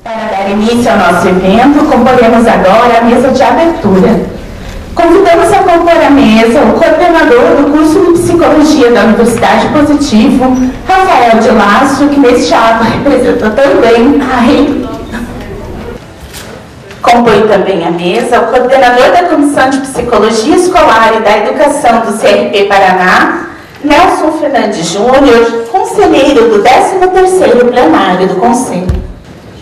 Para dar início ao nosso evento, comporemos agora a mesa de abertura. Convidamos a compor a mesa o coordenador do curso de Psicologia da Universidade Positivo, Rafael de Lácio, que neste ato representa também a reitora. Compõe também a mesa o coordenador da Comissão de Psicologia Escolar e da Educação do CRP Paraná, Nelson Fernandes Júnior, conselheiro do 13º plenário do Conselho.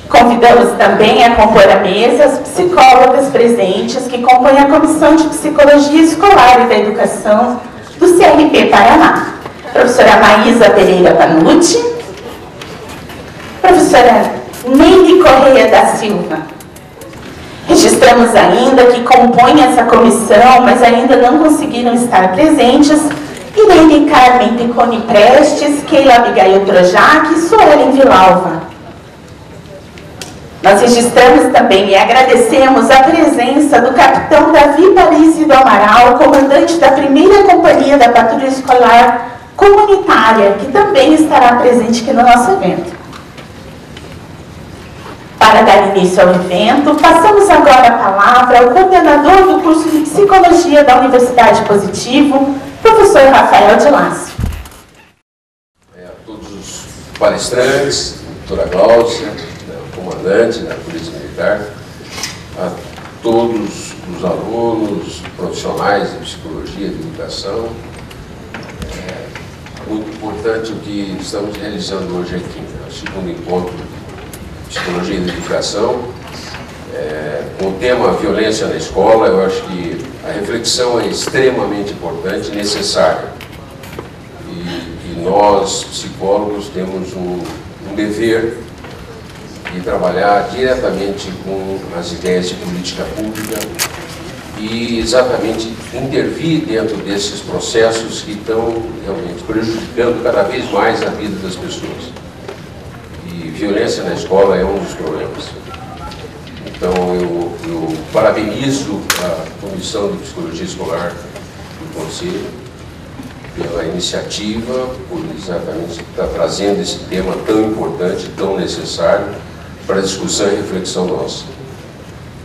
Convidamos também a compor a mesa as psicólogas presentes que compõem a Comissão de Psicologia Escolar e da Educação do CRP Paraná. Professora Maísa Pereira Panucci, professora Neide Correia da Silva. Registramos ainda que compõem essa comissão, mas ainda não conseguiram estar presentes, Irene Carmen Ticone Prestes, Keila Abigail Trojac e Suelen Vilalva. Nós registramos também e agradecemos a presença do capitão Davi Parisi do Amaral, comandante da 1ª Companhia da Patrulha Escolar Comunitária, que também estará presente aqui no nosso evento. Para dar início ao evento, passamos agora a palavra ao coordenador do curso de Psicologia da Universidade Positivo, professor Rafael de Lácio. A todos os palestrantes, doutora Gláucia, comandante da Polícia Militar, a todos os alunos, profissionais de psicologia e de educação. É muito importante o que estamos realizando hoje aqui, né? O segundo encontro de psicologia e de educação, com o tema violência na escola. Eu acho que a reflexão é extremamente importante e necessária. E nós, psicólogos, temos um dever de trabalhar diretamente com as ideias de política pública e exatamente intervir dentro desses processos que estão realmente prejudicando cada vez mais a vida das pessoas. E violência na escola é um dos problemas. Então eu parabenizo a Comissão de Psicologia Escolar do Conselho pela iniciativa, por exatamente estar trazendo esse tema tão importante, tão necessário para a discussão e reflexão nossa.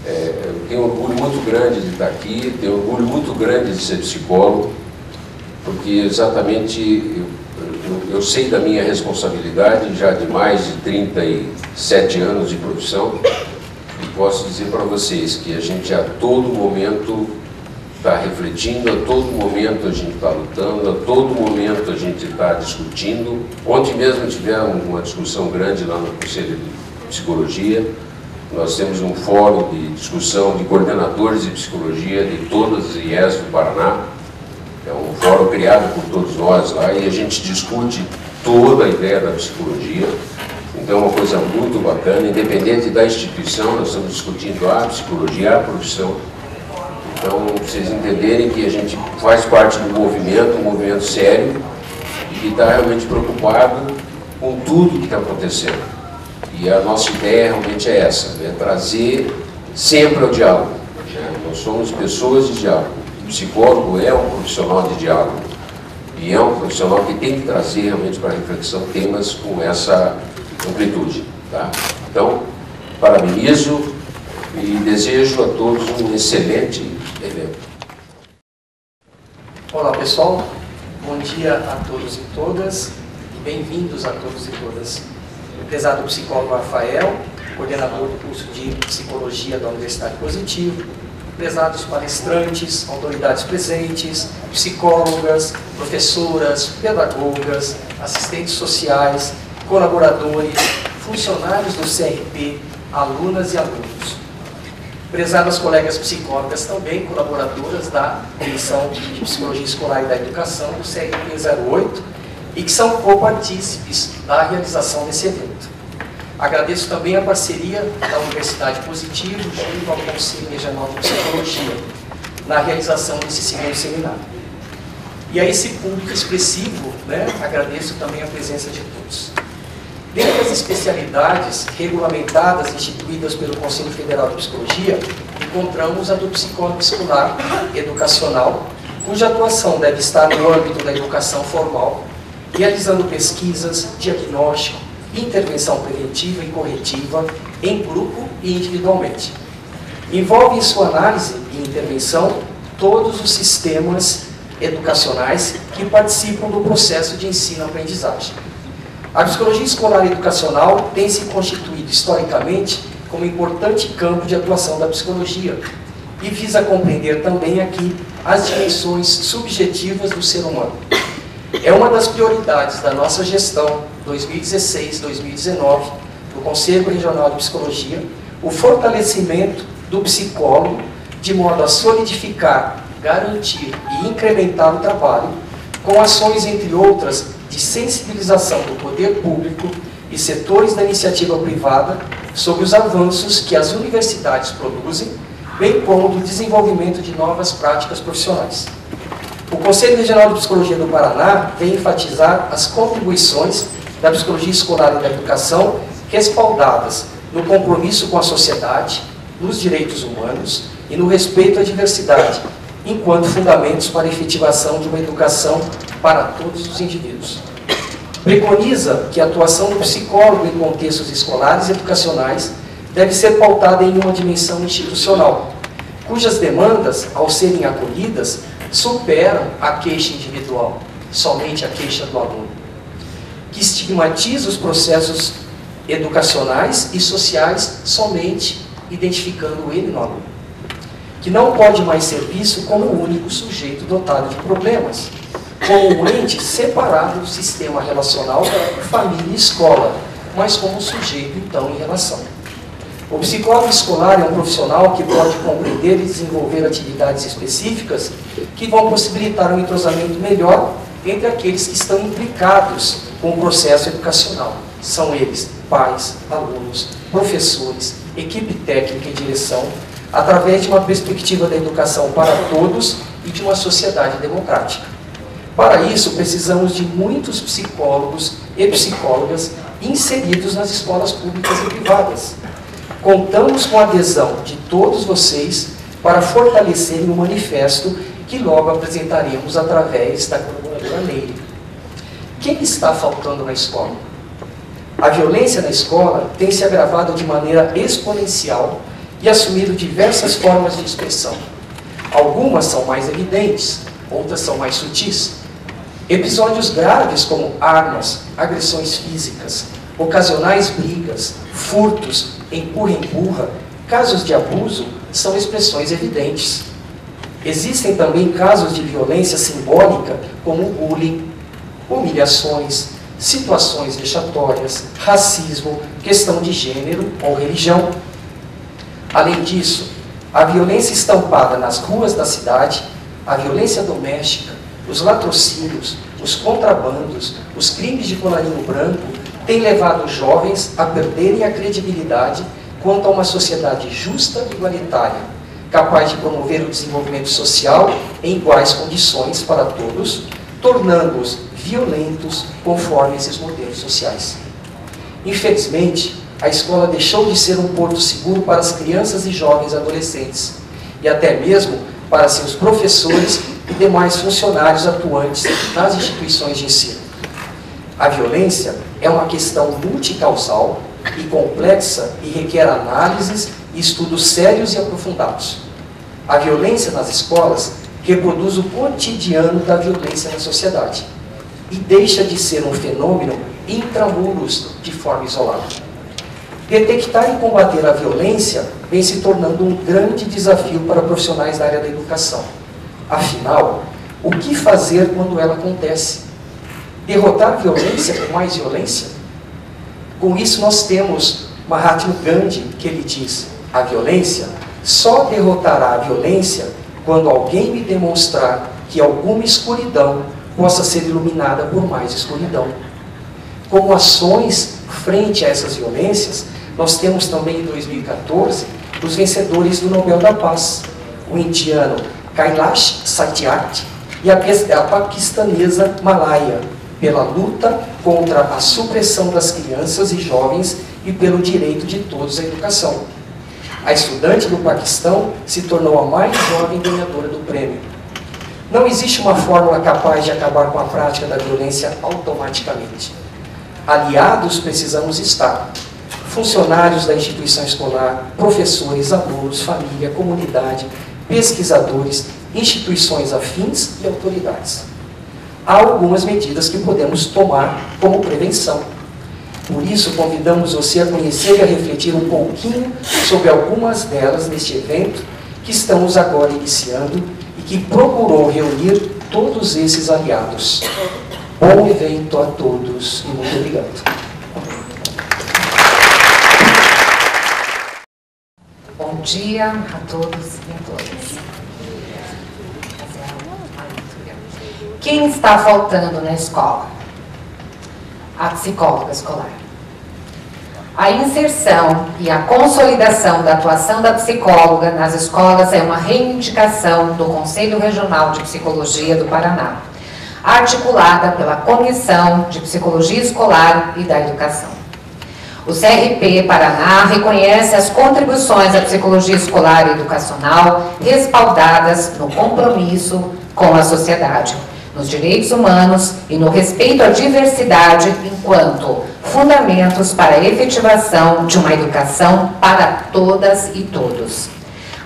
Eu tenho um orgulho muito grande de estar aqui, tenho um orgulho muito grande de ser psicólogo, porque exatamente eu sei da minha responsabilidade já de mais de 37 anos de profissão e posso dizer para vocês que a gente a todo momento está refletindo, a todo momento a gente está lutando, a todo momento a gente está discutindo. Ontem mesmo tivemos uma discussão grande lá no Conselho de Psicologia. Nós temos um fórum de discussão de coordenadores de psicologia de todas as IES do Paraná. É um fórum criado por todos nós lá e a gente discute toda a ideia da psicologia. Então é uma coisa muito bacana, independente da instituição, nós estamos discutindo a psicologia, a profissão. Então, vocês entenderem que a gente faz parte do movimento, um movimento sério, e que está realmente preocupado com tudo que está acontecendo. E a nossa ideia realmente é essa, né? Trazer sempre o diálogo. Né? Nós somos pessoas de diálogo. O psicólogo é um profissional de diálogo. E é um profissional que tem que trazer realmente para a reflexão temas com essa amplitude. Tá? Então, parabenizo e desejo a todos um excelente evento. Olá pessoal, bom dia a todos e todas e bem-vindos a todos e todas. O prezado psicólogo Rafael, coordenador do curso de Psicologia da Universidade Positivo, prezados palestrantes, autoridades presentes, psicólogas, professoras, pedagogas, assistentes sociais, colaboradores, funcionários do CRP, alunas e alunos. Prezadas colegas psicólogas, também colaboradoras da Comissão de Psicologia Escolar e da Educação do CRP 08 e que são copartícipes da realização desse evento. Agradeço também a parceria da Universidade Positivo junto ao Conselho Regional de Psicologia na realização desse segundo seminário. E a esse público expressivo, agradeço também a presença de todos. Dentre as especialidades regulamentadas e instituídas pelo Conselho Federal de Psicologia, encontramos a do psicólogo escolar educacional, cuja atuação deve estar no âmbito da educação formal, realizando pesquisas, diagnóstico, intervenção preventiva e corretiva, em grupo e individualmente. Envolve em sua análise e intervenção todos os sistemas educacionais que participam do processo de ensino-aprendizagem. A psicologia escolar e educacional tem se constituído historicamente como importante campo de atuação da psicologia e visa compreender também aqui as dimensões subjetivas do ser humano. É uma das prioridades da nossa gestão 2016-2019 do Conselho Regional de Psicologia o fortalecimento do psicólogo de modo a solidificar, garantir e incrementar o trabalho com ações, entre outras, de sensibilização do poder público e setores da iniciativa privada sobre os avanços que as universidades produzem, bem como do desenvolvimento de novas práticas profissionais. O Conselho Regional de Psicologia do Paraná vem enfatizar as contribuições da psicologia escolar e da educação respaldadas no compromisso com a sociedade, nos direitos humanos e no respeito à diversidade, enquanto fundamentos para a efetivação de uma educação para todos os indivíduos. Preconiza que a atuação do psicólogo em contextos escolares e educacionais deve ser pautada em uma dimensão institucional, cujas demandas, ao serem acolhidas, superam a queixa individual, somente a queixa do aluno, que estigmatiza os processos educacionais e sociais somente identificando ele no aluno, que não pode mais ser visto como o único sujeito dotado de problemas, como um ente separado do sistema relacional família e escola, mas como um sujeito, então, em relação. O psicólogo escolar é um profissional que pode compreender e desenvolver atividades específicas que vão possibilitar um entrosamento melhor entre aqueles que estão implicados com o processo educacional. São eles pais, alunos, professores, equipe técnica e direção, através de uma perspectiva da educação para todos e de uma sociedade democrática. Para isso, precisamos de muitos psicólogos e psicólogas inseridos nas escolas públicas e privadas. Contamos com a adesão de todos vocês para fortalecerem o manifesto que logo apresentaremos através da colaboradora Neire. Quem está faltando na escola? A violência na escola tem se agravado de maneira exponencial e assumido diversas formas de expressão. Algumas são mais evidentes, outras são mais sutis. Episódios graves como armas, agressões físicas, ocasionais brigas, furtos, empurra-empurra, casos de abuso são expressões evidentes. Existem também casos de violência simbólica como bullying, humilhações, situações vexatórias, racismo, questão de gênero ou religião. Além disso, a violência estampada nas ruas da cidade, a violência doméstica, os latrocínios, os contrabandos, os crimes de colarinho branco têm levado os jovens a perderem a credibilidade quanto a uma sociedade justa e igualitária, capaz de promover o desenvolvimento social em iguais condições para todos, tornando-os violentos conforme esses modelos sociais. Infelizmente, a escola deixou de ser um porto seguro para as crianças e jovens adolescentes, e até mesmo para seus professores e demais funcionários atuantes nas instituições de ensino. A violência é uma questão multicausal e complexa e requer análises e estudos sérios e aprofundados. A violência nas escolas reproduz o cotidiano da violência na sociedade e deixa de ser um fenômeno intramuros de forma isolada. Detectar e combater a violência vem se tornando um grande desafio para profissionais da área da educação. Afinal, o que fazer quando ela acontece? Derrotar a violência com mais violência? Com isso nós temos Mahatma Gandhi, que ele diz: a violência só derrotará a violência quando alguém me demonstrar que alguma escuridão possa ser iluminada por mais escuridão. Como ações frente a essas violências, nós temos também em 2014 os vencedores do Nobel da Paz, o indiano Kailash Satyarthi e a paquistanesa Malaya, pela luta contra a supressão das crianças e jovens e pelo direito de todos à educação. A estudante do Paquistão se tornou a mais jovem ganhadora do prêmio. Não existe uma fórmula capaz de acabar com a prática da violência automaticamente. Aliados precisamos estar. funcionários da instituição escolar, professores, alunos, família, comunidade, pesquisadores, instituições afins e autoridades. Há algumas medidas que podemos tomar como prevenção. Por isso, convidamos você a conhecer e a refletir um pouquinho sobre algumas delas neste evento que estamos agora iniciando e que procurou reunir todos esses aliados. Bom evento a todos e muito obrigado. Bom dia a todos e a todas. Quem está faltando na escola? A psicóloga escolar. A inserção e a consolidação da atuação da psicóloga nas escolas é uma reivindicação do Conselho Regional de Psicologia do Paraná, articulada pela Comissão de Psicologia Escolar e da Educação. O CRP Paraná reconhece as contribuições da psicologia escolar e educacional respaldadas no compromisso com a sociedade, nos direitos humanos e no respeito à diversidade enquanto fundamentos para a efetivação de uma educação para todas e todos.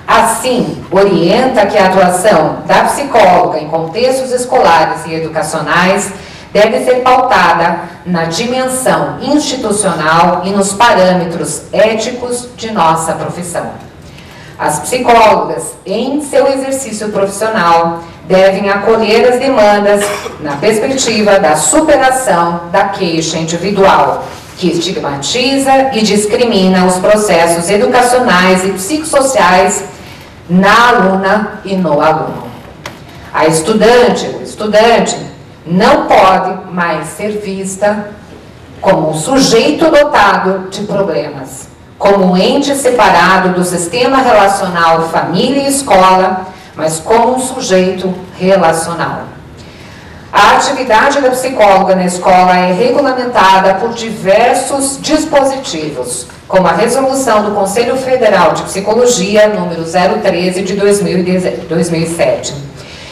Assim, orienta que a atuação da psicóloga em contextos escolares e educacionais deve ser pautada na dimensão institucional e nos parâmetros éticos de nossa profissão. As psicólogas, em seu exercício profissional, devem acolher as demandas na perspectiva da superação da queixa individual, que estigmatiza e discrimina os processos educacionais e psicossociais na aluna e no aluno. A estudante, o estudante, não pode mais ser vista como um sujeito dotado de problemas, como um ente separado do sistema relacional família e escola, mas como um sujeito relacional. A atividade da psicóloga na escola é regulamentada por diversos dispositivos, como a Resolução do Conselho Federal de Psicologia, número 013 de 2007,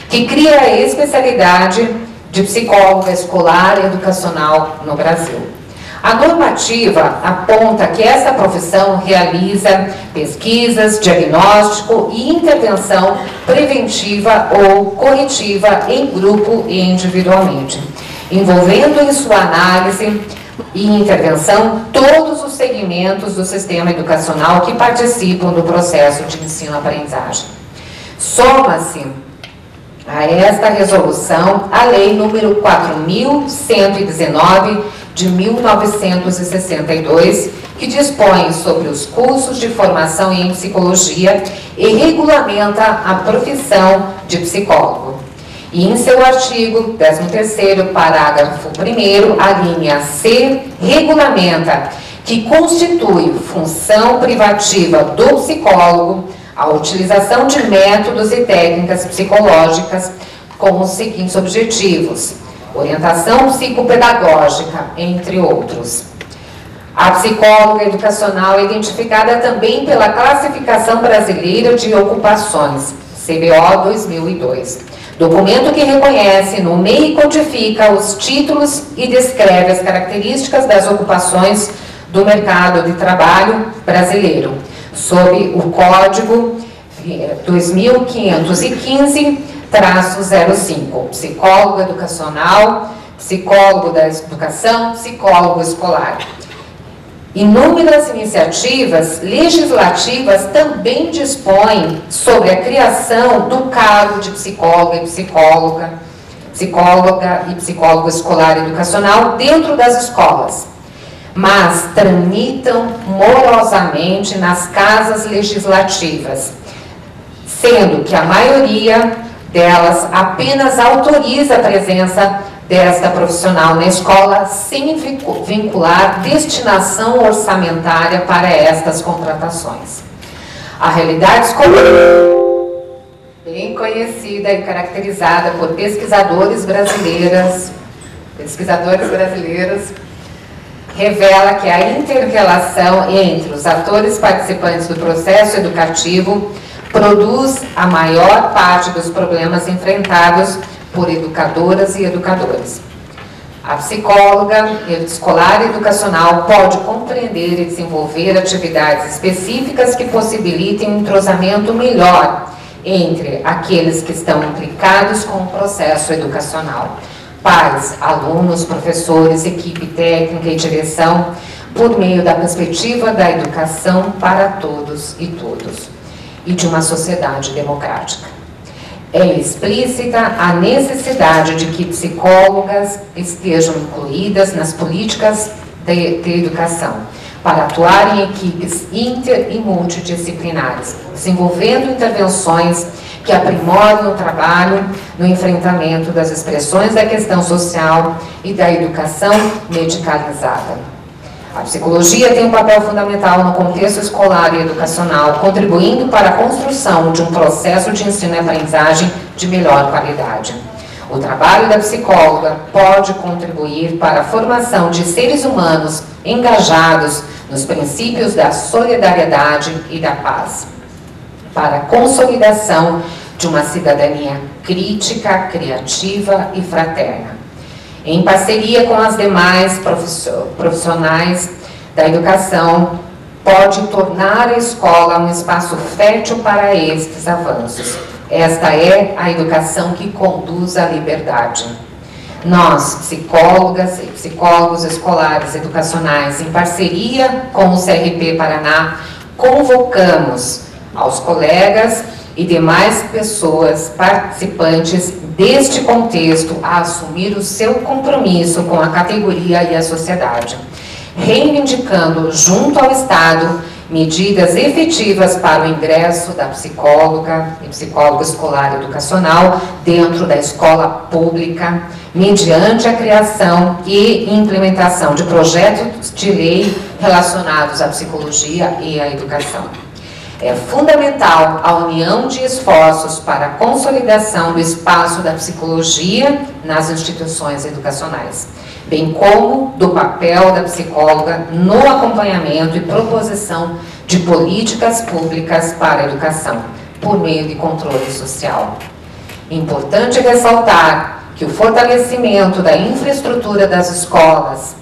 que cria a especialidade de psicóloga escolar e educacional no Brasil. A normativa aponta que essa profissão realiza pesquisas, diagnóstico e intervenção preventiva ou corretiva em grupo e individualmente, envolvendo em sua análise e intervenção todos os segmentos do sistema educacional que participam do processo de ensino-aprendizagem. Soma-se a esta resolução a Lei número 4.119 de 1962, que dispõe sobre os cursos de formação em psicologia e regulamenta a profissão de psicólogo. E em seu artigo 13º, parágrafo 1º, a linha C, regulamenta que constitui função privativa do psicólogo a utilização de métodos e técnicas psicológicas com os seguintes objetivos: orientação psicopedagógica, entre outros. A psicóloga educacional é identificada também pela Classificação Brasileira de Ocupações, CBO 2002, documento que reconhece, nomeia e codifica os títulos e descreve as características das ocupações do mercado de trabalho brasileiro, sob o Código 2515-05, psicólogo educacional, psicólogo da educação, psicólogo escolar. Inúmeras iniciativas legislativas também dispõem sobre a criação do cargo de psicóloga e psicóloga e psicólogo escolar e educacional dentro das escolas, mas tramitam morosamente nas casas legislativas, sendo que a maioria delas apenas autoriza a presença desta profissional na escola sem vincular destinação orçamentária para estas contratações. A realidade escolar, bem conhecida e caracterizada por pesquisadores brasileiros, revela que a inter-relação entre os atores participantes do processo educativo produz a maior parte dos problemas enfrentados por educadoras e educadores. A psicóloga escolar e educacional pode compreender e desenvolver atividades específicas que possibilitem um entrosamento melhor entre aqueles que estão implicados com o processo educacional. Pais, alunos, professores, equipe técnica e direção, por meio da perspectiva da educação para todos e todos, e de uma sociedade democrática. É explícita a necessidade de que psicólogas estejam incluídas nas políticas de educação, para atuar em equipes inter e multidisciplinares, desenvolvendo intervenções que aprimoram o trabalho no enfrentamento das expressões da questão social e da educação medicalizada. A psicologia tem um papel fundamental no contexto escolar e educacional, contribuindo para a construção de um processo de ensino e aprendizagem de melhor qualidade. O trabalho da psicóloga pode contribuir para a formação de seres humanos engajados nos princípios da solidariedade e da paz, para a consolidação de uma cidadania crítica, criativa e fraterna. Em parceria com as demais profissionais da educação, pode tornar a escola um espaço fértil para estes avanços. Esta é a educação que conduz à liberdade. Nós, psicólogas e psicólogos escolares educacionais, em parceria com o CRP Paraná, convocamos aos colegas e demais pessoas participantes deste contexto a assumir o seu compromisso com a categoria e a sociedade, reivindicando junto ao Estado medidas efetivas para o ingresso da psicóloga e psicólogo escolar educacional dentro da escola pública, mediante a criação e implementação de projetos de lei relacionados à psicologia e à educação. É fundamental a união de esforços para a consolidação do espaço da psicologia nas instituições educacionais, bem como do papel da psicóloga no acompanhamento e proposição de políticas públicas para a educação, por meio de controle social. Importante ressaltar que o fortalecimento da infraestrutura das escolas,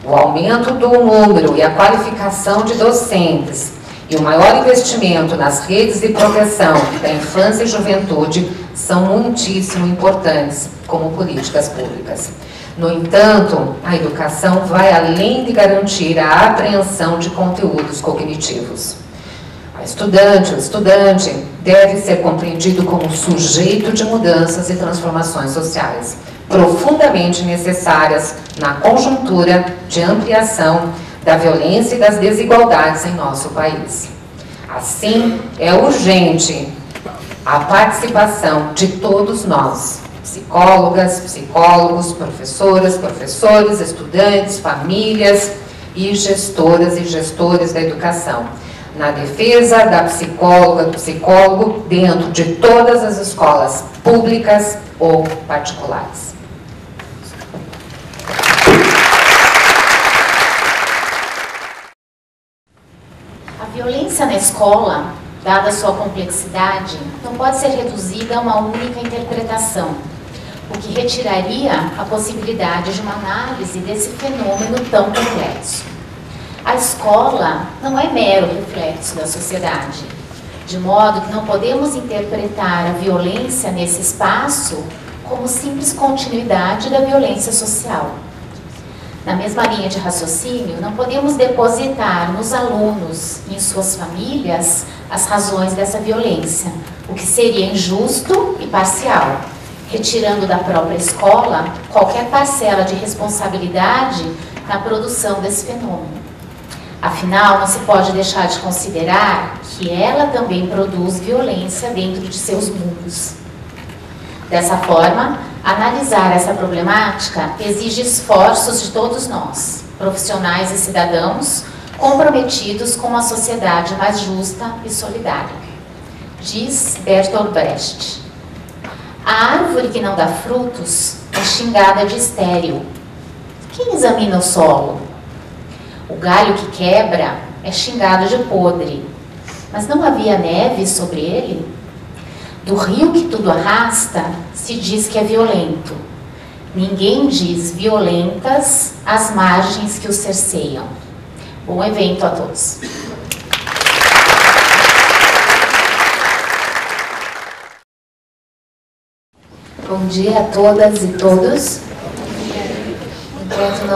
o aumento do número e a qualificação de docentes, e o maior investimento nas redes de proteção da infância e juventude são muitíssimo importantes como políticas públicas. No entanto, a educação vai além de garantir a apreensão de conteúdos cognitivos. A estudante, o estudante, deve ser compreendido como sujeito de mudanças e transformações sociais, profundamente necessárias na conjuntura de ampliação da violência e das desigualdades em nosso país. Assim, é urgente a participação de todos nós, psicólogas, psicólogos, professoras, professores, estudantes, famílias e gestoras e gestores da educação, na defesa da psicóloga, do psicólogo, dentro de todas as escolas públicas ou particulares. A violência na escola, dada a sua complexidade, não pode ser reduzida a uma única interpretação, o que retiraria a possibilidade de uma análise desse fenômeno tão complexo. A escola não é mero reflexo da sociedade, de modo que não podemos interpretar a violência nesse espaço como simples continuidade da violência social. Na mesma linha de raciocínio, não podemos depositar nos alunos e em suas famílias as razões dessa violência, o que seria injusto e parcial, retirando da própria escola qualquer parcela de responsabilidade na produção desse fenômeno. Afinal, não se pode deixar de considerar que ela também produz violência dentro de seus mundos. Dessa forma, analisar essa problemática exige esforços de todos nós, profissionais e cidadãos, comprometidos com uma sociedade mais justa e solidária. Diz Bertolt Brecht: a árvore que não dá frutos é xingada de estéril. Quem examina o solo? O galho que quebra é xingado de podre. Mas não havia neve sobre ele? Do rio que tudo arrasta, se diz que é violento. Ninguém diz violentas as margens que os cerceiam. Bom evento a todos. Bom dia a todas e todos. Enquanto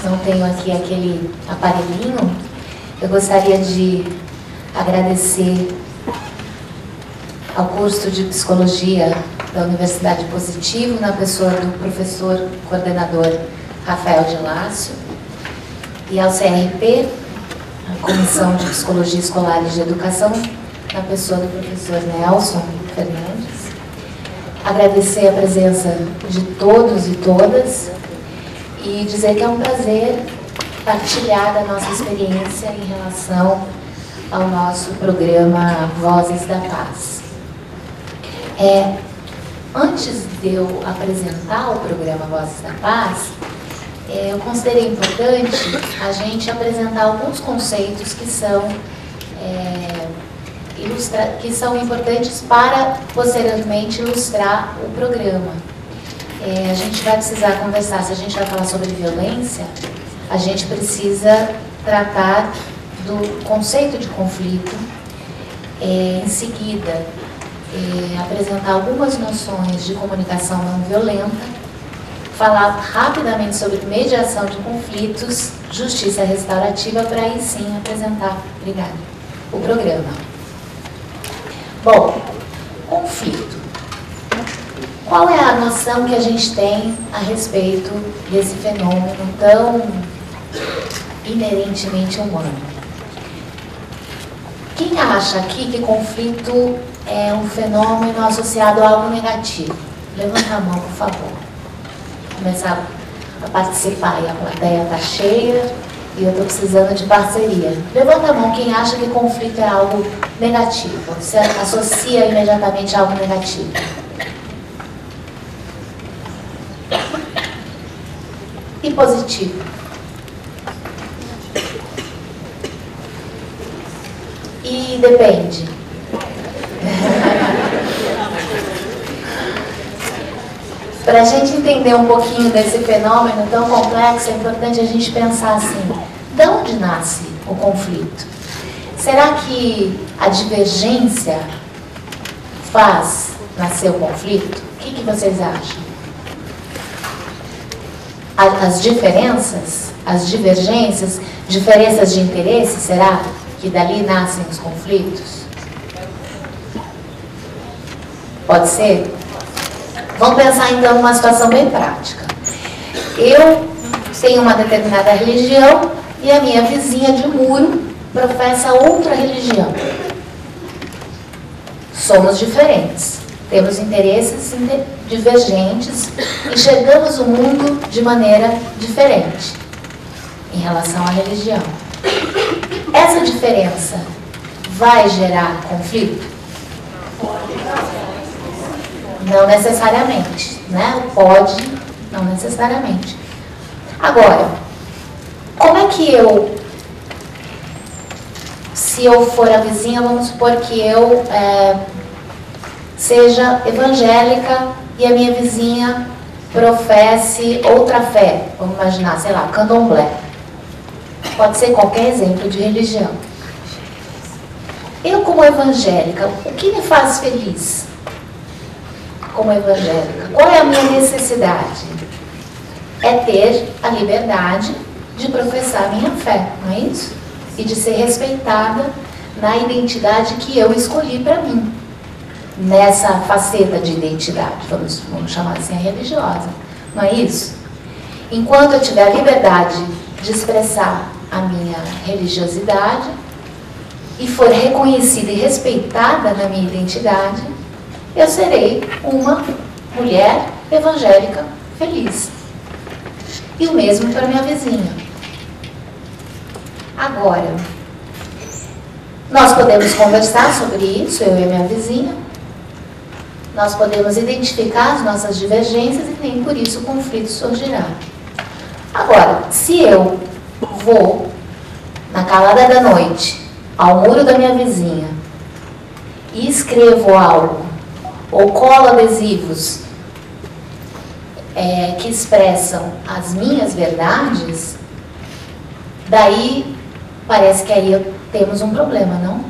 não tenho aqui aquele aparelhinho, eu gostaria de agradecer ao curso de Psicologia da Universidade Positivo, na pessoa do professor coordenador Rafael de Lácio, e ao CRP, a Comissão de Psicologia Escolar e de Educação, na pessoa do professor Nelson Fernandes. Agradecer a presença de todos e todas e dizer que é um prazer partilhar da nossa experiência em relação ao nosso programa Vozes da Paz. Antes de eu apresentar o programa Vozes da Paz, eu considerei importante a gente apresentar alguns conceitos que são importantes para posteriormente ilustrar o programa. A gente vai precisar conversar, se a gente vai falar sobre violência, a gente precisa tratar do conceito de conflito, em seguida apresentar algumas noções de comunicação não violenta, falar rapidamente sobre mediação de conflitos, justiça restaurativa, para aí sim apresentar, o programa. Bom, conflito. Qual é a noção que a gente tem a respeito desse fenômeno tão inerentemente humano? Quem acha aqui que conflito é um fenômeno associado a algo negativo? Levanta a mão, por favor. Começar a participar e a plateia está cheia e eu estou precisando de parceria. Levanta a mão quem acha que conflito é algo negativo, você associa imediatamente a algo negativo. E positivo? E depende. Para a gente entender um pouquinho desse fenômeno tão complexo, é importante a gente pensar assim, de onde nasce o conflito? Será que a divergência faz nascer o conflito? O que vocês acham? As diferenças, as divergências, diferenças de interesse, será que dali nascem os conflitos? Pode ser? Vamos pensar então numa situação bem prática. Eu tenho uma determinada religião e a minha vizinha de muro professa outra religião. Somos diferentes, temos interesses divergentes, enxergamos o mundo de maneira diferente em relação à religião. Essa diferença vai gerar conflito? Não necessariamente, né? Pode, não necessariamente. Agora, como é que se eu for a vizinha, vamos supor que eu seja evangélica e a minha vizinha professe outra fé, vamos imaginar, sei lá, candomblé. Pode ser qualquer exemplo de religião. Eu, como evangélica, o que me faz feliz? Como evangélica, qual é a minha necessidade? É ter a liberdade de professar minha fé, não é isso? E de ser respeitada na identidade que eu escolhi para mim. Nessa faceta de identidade, vamos chamar assim, a religiosa, não é isso? Enquanto eu tiver a liberdade de expressar a minha religiosidade e for reconhecida e respeitada na minha identidade, eu serei uma mulher evangélica feliz. E o mesmo para minha vizinha. Agora, nós podemos conversar sobre isso, eu e a minha vizinha. Nós podemos identificar as nossas divergências e nem por isso o conflito surgirá. Agora, se eu vou, na calada da noite, ao muro da minha vizinha e escrevo algo, ou colo adesivos que expressam as minhas verdades, daí parece que aí temos um problema, não?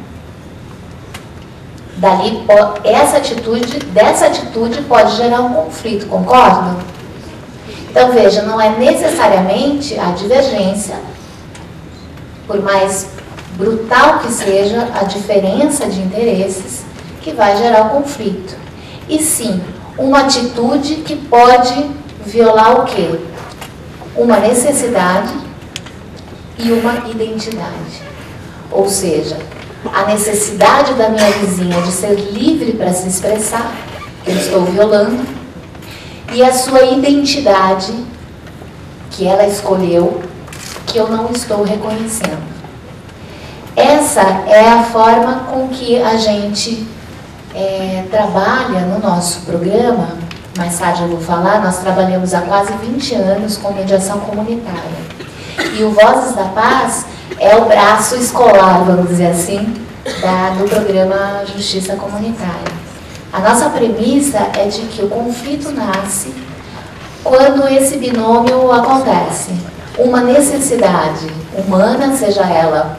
Dali, dessa atitude pode gerar um conflito, concordam? Então veja, não é necessariamente a divergência, por mais brutal que seja a diferença de interesses, que vai gerar o conflito. E sim, uma atitude que pode violar o quê? Uma necessidade e uma identidade. Ou seja, a necessidade da minha vizinha de ser livre para se expressar, que eu estou violando, e a sua identidade, que ela escolheu, que eu não estou reconhecendo. Essa é a forma com que a gente trabalha no nosso programa. Mais tarde eu vou falar, nós trabalhamos há quase 20 anos com mediação comunitária. E o Vozes da Paz é o braço escolar, vamos dizer assim, do programa Justiça Comunitária. A nossa premissa é de que o conflito nasce quando esse binômio acontece. Uma necessidade humana, seja ela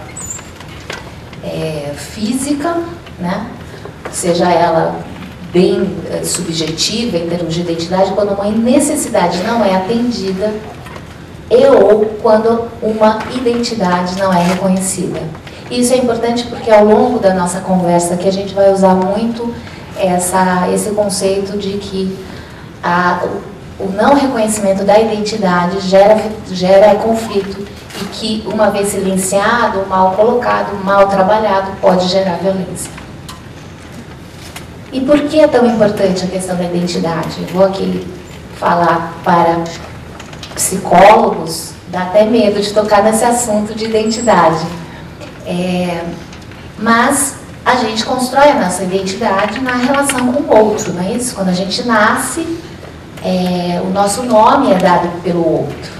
física, né? Seja ela bem subjetiva em termos de identidade, quando uma necessidade não é atendida ou quando uma identidade não é reconhecida. Isso é importante porque ao longo da nossa conversa aqui a gente vai usar muito esse conceito de que o não reconhecimento da identidade gera conflito e que, uma vez silenciado, mal colocado, mal trabalhado, pode gerar violência. E por que é tão importante a questão da identidade? Eu vou aqui falar para psicólogos, dá até medo de tocar nesse assunto de identidade. Mas a gente constrói a nossa identidade na relação com o outro, não é isso? Quando a gente nasce, o nosso nome é dado pelo outro.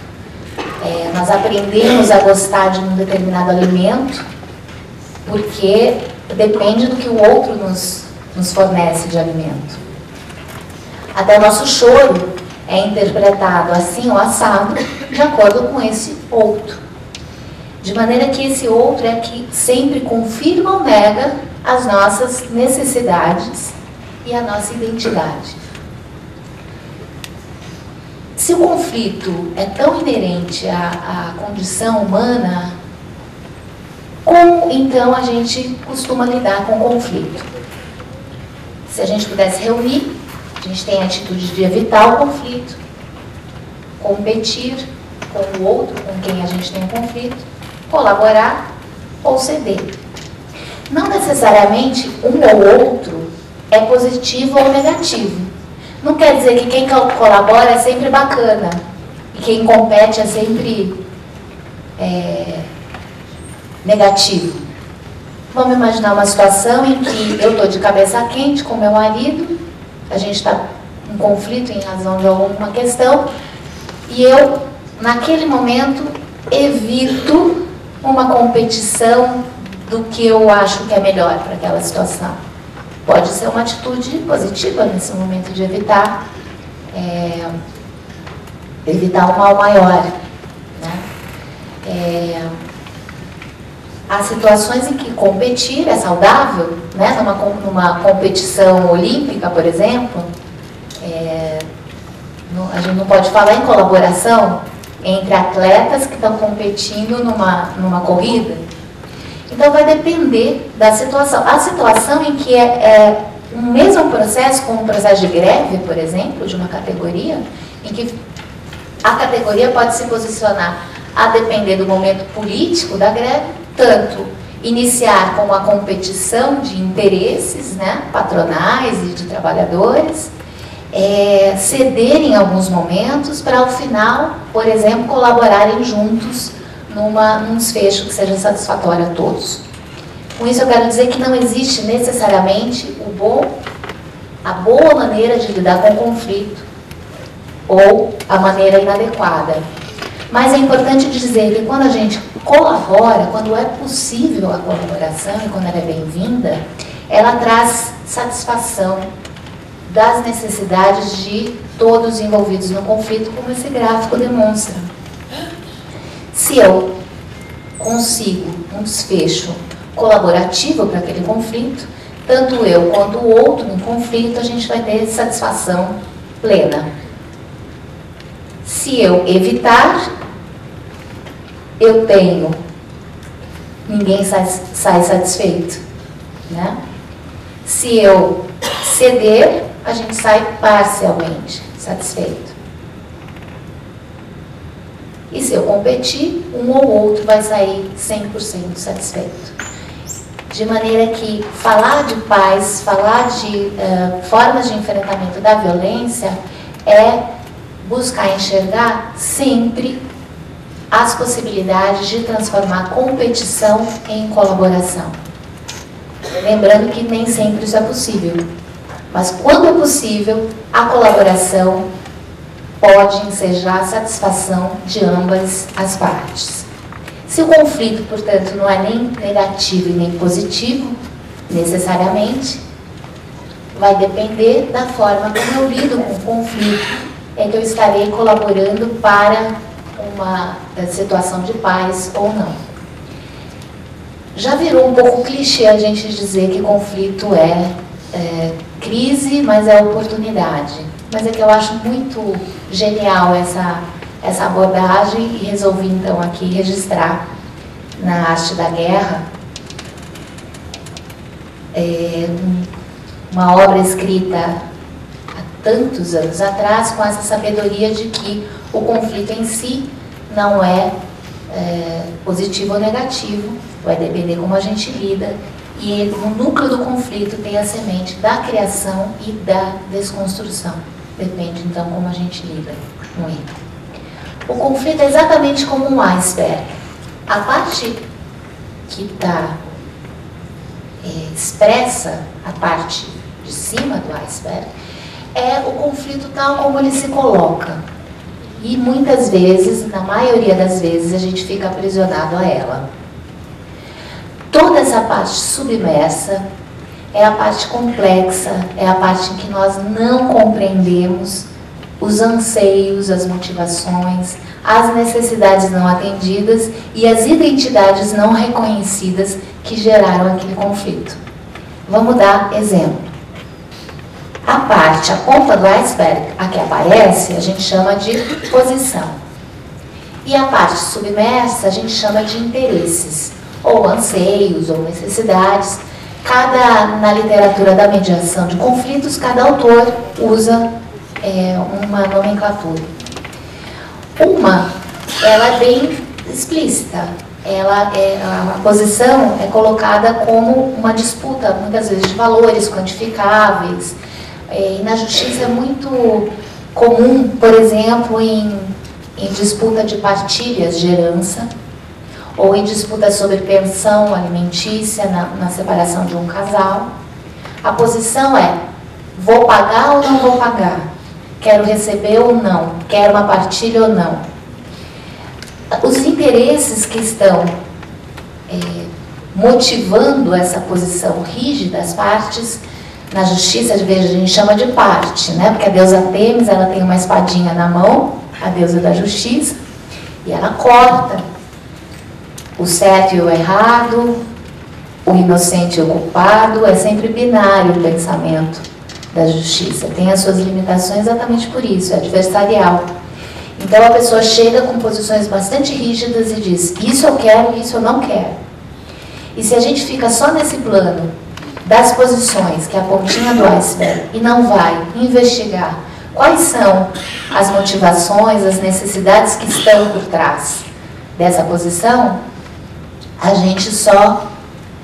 Nós aprendemos a gostar de um determinado alimento porque depende do que o outro nos fornece de alimento. Até o nosso choro é interpretado assim ou assado de acordo com esse outro. De maneira que esse outro é que sempre confirma ou nega as nossas necessidades e a nossa identidade. Se o conflito é tão inerente à condição humana, como então a gente costuma lidar com o conflito? Se a gente pudesse reunir, a gente tem a atitude de evitar o conflito, competir com o outro com quem a gente tem um conflito, colaborar ou ceder. Não necessariamente um ou outro é positivo ou negativo. Não quer dizer que quem colabora é sempre bacana e quem compete é sempre negativo. Vamos imaginar uma situação em que eu estou de cabeça quente com meu marido, a gente está em conflito em razão de alguma questão, e eu, naquele momento, evito uma competição do que eu acho que é melhor para aquela situação. Pode ser uma atitude positiva nesse momento de evitar o mal maior, né? Há situações em que competir é saudável, né? Numa competição olímpica, por exemplo, a gente não pode falar em colaboração entre atletas que estão competindo numa corrida. Então vai depender da situação. A situação em que é o mesmo processo, como o processo de greve, por exemplo, de uma categoria, em que a categoria pode se posicionar a depender do momento político da greve, tanto iniciar com uma competição de interesses, né, patronais e de trabalhadores, ceder em alguns momentos para, ao final, por exemplo, colaborarem juntos num desfecho que seja satisfatório a todos. Com isso eu quero dizer que não existe necessariamente a boa maneira de lidar com o conflito ou a maneira inadequada. Mas é importante dizer que quando a gente colabora, quando é possível a colaboração e quando ela é bem-vinda, ela traz satisfação das necessidades de todos envolvidos no conflito, como esse gráfico demonstra. Se eu consigo um desfecho colaborativo para aquele conflito, tanto eu quanto o outro em conflito, a gente vai ter satisfação plena. Se eu evitar, eu tenho, ninguém sai satisfeito, né? Se eu ceder, a gente sai parcialmente satisfeito. E se eu competir, um ou outro vai sair 100% satisfeito. De maneira que falar de paz, falar de formas de enfrentamento da violência é buscar enxergar sempre as possibilidades de transformar competição em colaboração. Lembrando que nem sempre isso é possível, mas quando é possível, a colaboração pode ensejar a satisfação de ambas as partes. Se o conflito, portanto, não é nem negativo e nem positivo, necessariamente, vai depender da forma como eu lido com o conflito, é que eu estarei colaborando para uma situação de paz ou não. Já virou um pouco clichê a gente dizer que conflito é crise, mas é oportunidade. Mas é que eu acho muito genial essa abordagem e resolvi então aqui registrar na Arte da Guerra uma obra escrita há tantos anos atrás com essa sabedoria de que o conflito em si não é positivo ou negativo, vai depender como a gente lida, e no núcleo do conflito tem a semente da criação e da desconstrução. Depende então como a gente lida com ele. O conflito é exatamente como um iceberg. A parte que está expressa, a parte de cima do iceberg, é o conflito tal como ele se coloca. E muitas vezes, na maioria das vezes, a gente fica aprisionado a ela. Toda essa parte submersa é a parte complexa, é a parte em que nós não compreendemos os anseios, as motivações, as necessidades não atendidas e as identidades não reconhecidas que geraram aquele conflito. Vamos dar exemplo. A ponta do iceberg, a que aparece, a gente chama de posição. E a parte submersa, a gente chama de interesses, ou anseios, ou necessidades. Na literatura da mediação de conflitos, cada autor usa uma nomenclatura. Ela é bem explícita. A posição é colocada como uma disputa, muitas vezes, de valores quantificáveis. E na justiça é muito comum, por exemplo, em disputa de partilhas de herança, ou em disputa sobre pensão alimentícia na separação de um casal. A posição é: vou pagar ou não vou pagar? Quero receber ou não? Quero uma partilha ou não? Os interesses que estão motivando essa posição rígida, as partes, na justiça, às vezes, a gente chama de parte, né? Porque a deusa Têmis, ela tem uma espadinha na mão, a deusa da justiça, e ela corta o certo e o errado, o inocente e o culpado. É sempre binário o pensamento da justiça. Tem as suas limitações exatamente por isso, é adversarial. Então a pessoa chega com posições bastante rígidas e diz: isso eu quero, isso eu não quero. E se a gente fica só nesse plano das posições, que é a pontinha do iceberg, e não vai investigar quais são as motivações, as necessidades que estão por trás dessa posição, a gente só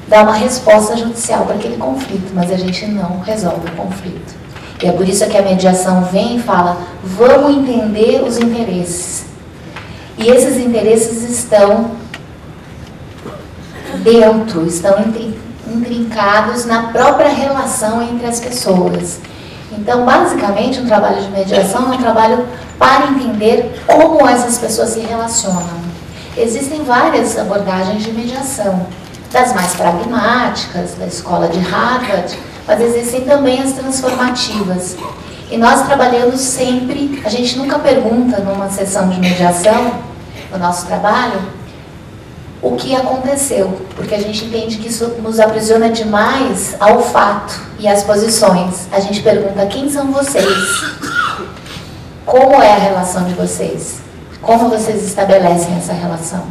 dá uma resposta judicial para aquele conflito, mas a gente não resolve o conflito. E é por isso que a mediação vem e fala: vamos entender os interesses. E esses interesses estão dentro, estão intrincados na própria relação entre as pessoas. Então, basicamente, um trabalho de mediação é um trabalho para entender como essas pessoas se relacionam. Existem várias abordagens de mediação, das mais pragmáticas, da escola de Harvard, mas existem também as transformativas. E nós trabalhando sempre, a gente nunca pergunta numa sessão de mediação, no nosso trabalho, o que aconteceu, porque a gente entende que isso nos aprisiona demais ao fato e às posições. A gente pergunta: quem são vocês? Como é a relação de vocês? Como vocês estabelecem essa relação?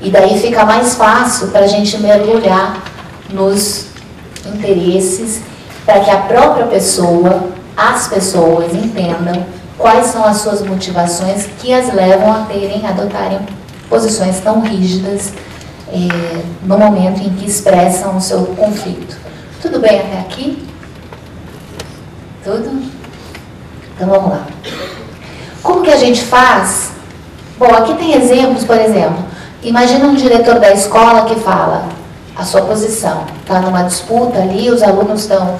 E daí fica mais fácil para a gente mergulhar nos interesses, para que a própria pessoa, as pessoas entendam quais são as suas motivações que as levam a adotarem posições tão rígidas no momento em que expressam o seu conflito. Tudo bem até aqui? Tudo? Então vamos lá. Como que a gente faz? Bom, aqui tem exemplos, por exemplo. Imagina um diretor da escola que fala a sua posição. Está numa disputa ali, os alunos estão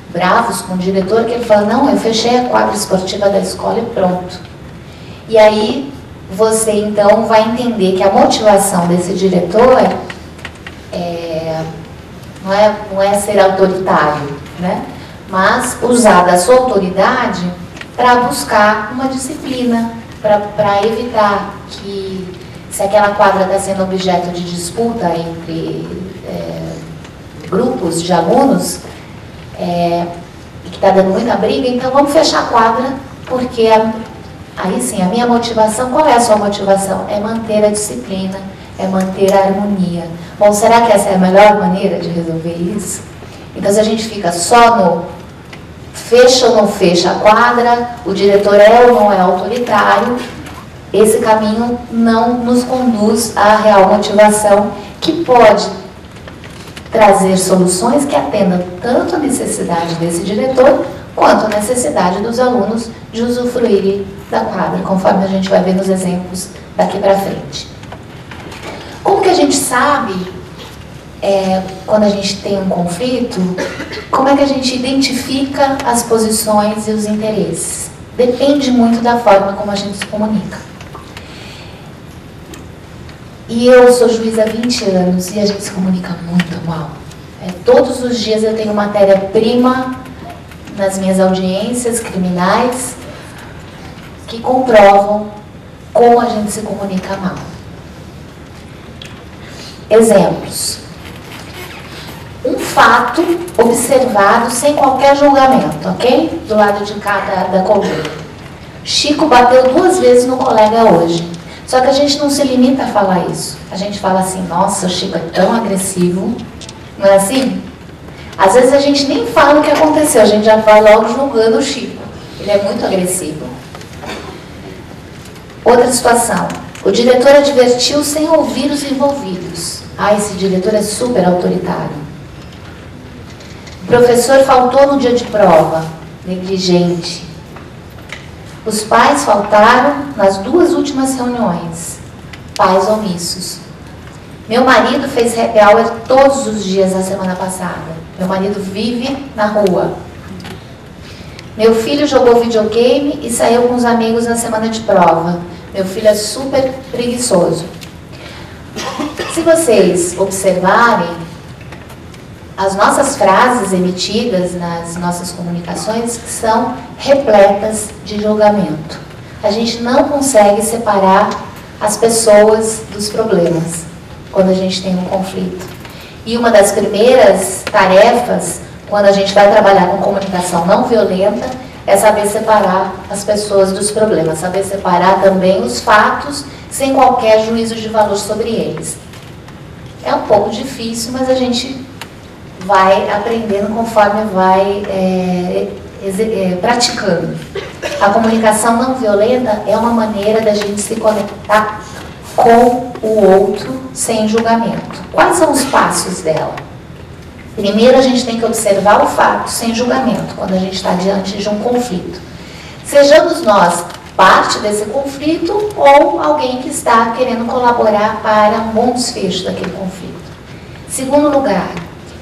bravos com o diretor, que ele fala: não, eu fechei a quadra esportiva da escola e pronto. E aí você então vai entender que a motivação desse diretor não é ser autoritário, né? Mas usar da sua autoridade para buscar uma disciplina, para evitar que, se aquela quadra está sendo objeto de disputa entre grupos de alunos, e que está dando muita briga, então vamos fechar a quadra, porque aí sim, a minha motivação, qual é a sua motivação? É manter a disciplina, é manter a harmonia. Bom, será que essa é a melhor maneira de resolver isso? Então, se a gente fica só no fecha ou não fecha a quadra, o diretor é ou não é autoritário, esse caminho não nos conduz à real motivação, que pode trazer soluções que atendam tanto a necessidade desse diretor, quanto a necessidade dos alunos de usufruírem da quadra, conforme a gente vai ver nos exemplos daqui para frente. Como que a gente sabe, quando a gente tem um conflito, como é que a gente identifica as posições e os interesses? Depende muito da forma como a gente se comunica. E eu sou juíza há 20 anos e a gente se comunica muito mal. Todos os dias eu tenho matéria-prima nas minhas audiências criminais que comprovam como a gente se comunica mal. Exemplos. Um fato observado sem qualquer julgamento, ok? Do lado de cá da coluna. Chico bateu 2 vezes no colega hoje. Só que a gente não se limita a falar isso. A gente fala assim: nossa, o Chico é tão agressivo. Não é assim? Às vezes a gente nem fala o que aconteceu, a gente já vai logo julgando o Chico. Ele é muito agressivo. Outra situação. O diretor advertiu sem ouvir os envolvidos. Esse diretor é super autoritário. O professor faltou no dia de prova. Negligente. Os pais faltaram nas 2 últimas reuniões. Pais omissos. Meu marido fez happy hour todos os dias na semana passada. Meu marido vive na rua. Meu filho jogou videogame e saiu com os amigos na semana de prova. Meu filho é super preguiçoso. Se vocês observarem, as nossas frases emitidas nas nossas comunicações são repletas de julgamento. A gente não consegue separar as pessoas dos problemas quando a gente tem um conflito. E uma das primeiras tarefas, quando a gente vai trabalhar com comunicação não violenta, é saber separar as pessoas dos problemas, saber separar também os fatos sem qualquer juízo de valor sobre eles. É um pouco difícil, mas a gente vai aprendendo conforme vai praticando. A comunicação não violenta é uma maneira da gente se conectar com o outro sem julgamento. Quais são os passos dela? Primeiro, a gente tem que observar o fato sem julgamento, quando a gente está diante de um conflito. Sejamos nós parte desse conflito ou alguém que está querendo colaborar para um bom desfecho daquele conflito. Segundo lugar,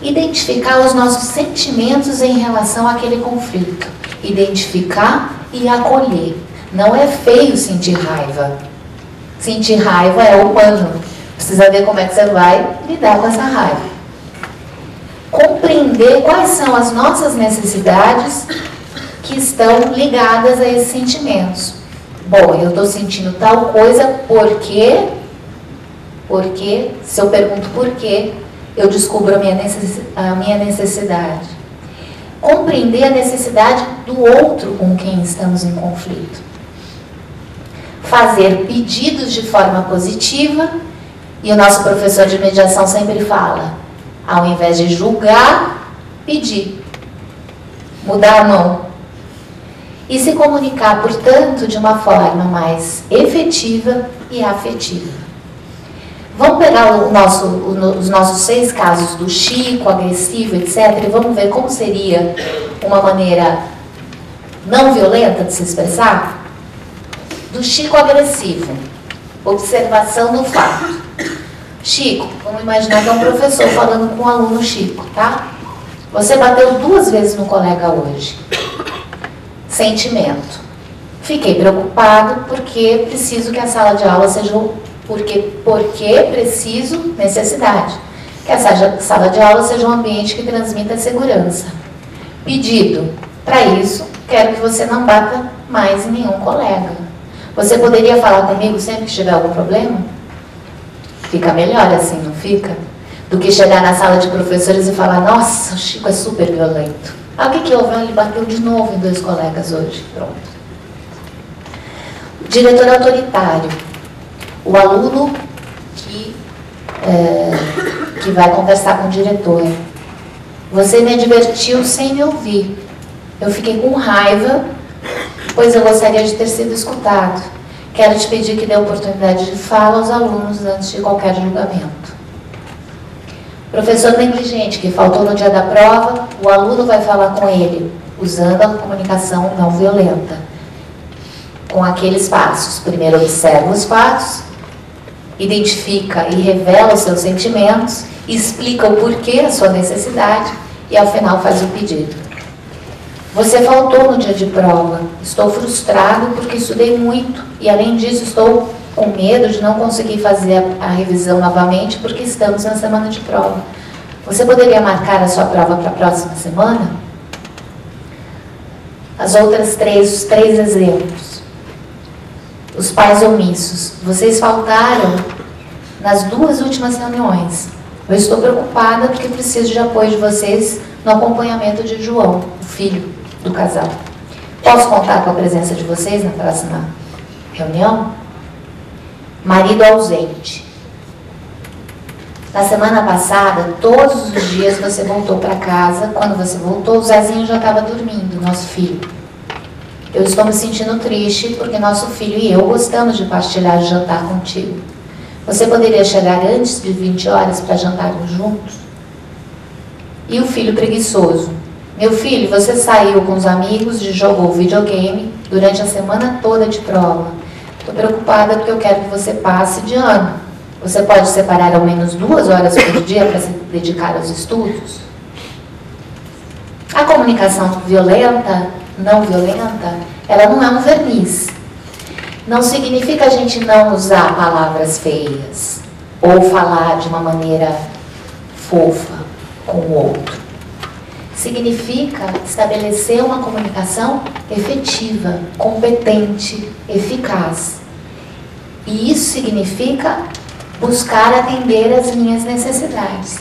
identificar os nossos sentimentos em relação àquele conflito. Identificar e acolher. Não é feio sentir raiva. Sentir raiva é humano. Precisa ver como é que você vai lidar com essa raiva. compreender quais são as nossas necessidades que estão ligadas a esses sentimentos. Bom, eu estou sentindo tal coisa porque, se eu pergunto por quê, eu descubro a minha necessidade. Compreender a necessidade do outro com quem estamos em conflito. Fazer pedidos de forma positiva, e o nosso professor de mediação sempre fala, ao invés de julgar, pedir. Mudar a mão. E se comunicar, portanto, de uma forma mais efetiva e afetiva. Vamos pegar os nossos 6 casos do Chico, agressivo, etc. E vamos ver como seria uma maneira não violenta de se expressar? Do Chico agressivo. Observação do fato. Chico, vamos imaginar que é um professor falando com um aluno Chico, tá? Você bateu 2 vezes no colega hoje. Sentimento. Fiquei preocupado porque preciso que a sala de aula seja... Porque preciso, necessidade. Que a sala de aula seja um ambiente que transmita segurança. Pedido. Para isso, quero que você não bata mais em nenhum colega. Você poderia falar comigo sempre que tiver algum problema? Fica melhor assim, não fica? Do que chegar na sala de professores e falar, nossa, o Chico é super violento. Ah, o que houve? Ele bateu de novo em 2 colegas hoje. Pronto. Diretor autoritário. O aluno que vai conversar com o diretor. Você me advertiu sem me ouvir. Eu fiquei com raiva, pois eu gostaria de ter sido escutado. Quero te pedir que dê oportunidade de fala aos alunos antes de qualquer julgamento. Professor negligente, que faltou no dia da prova, o aluno vai falar com ele, usando a comunicação não violenta. Com aqueles passos. Primeiro observa os fatos, identifica e revela os seus sentimentos, explica o porquê, a sua necessidade, e ao final faz o pedido. Você faltou no dia de prova. Estou frustrado porque estudei muito e, além disso, estou com medo de não conseguir fazer a revisão novamente porque estamos na semana de prova. Você poderia marcar a sua prova para a próxima semana? Os 3 exemplos. Os pais omissos. Vocês faltaram nas 2 últimas reuniões. Eu estou preocupada porque preciso de apoio de vocês no acompanhamento de João, o filho do casal. Posso contar com a presença de vocês na próxima reunião? Marido ausente. Na semana passada, todos os dias você voltou para casa. Quando você voltou, o Zezinho já estava dormindo, nosso filho. Eu estou me sentindo triste porque nosso filho e eu gostamos de partilhar o jantar contigo. Você poderia chegar antes de 20 horas para jantarmos juntos? E o filho preguiçoso. Meu filho, você saiu com os amigos e jogou videogame durante a semana toda de prova. Estou preocupada porque eu quero que você passe de ano. Você pode separar ao menos 2 horas por dia para se dedicar aos estudos? A comunicação violenta, não violenta, ela não é um verniz. Não significa a gente não usar palavras feias ou falar de uma maneira fofa com o outro. Significa estabelecer uma comunicação efetiva, competente, eficaz. E isso significa buscar atender as minhas necessidades.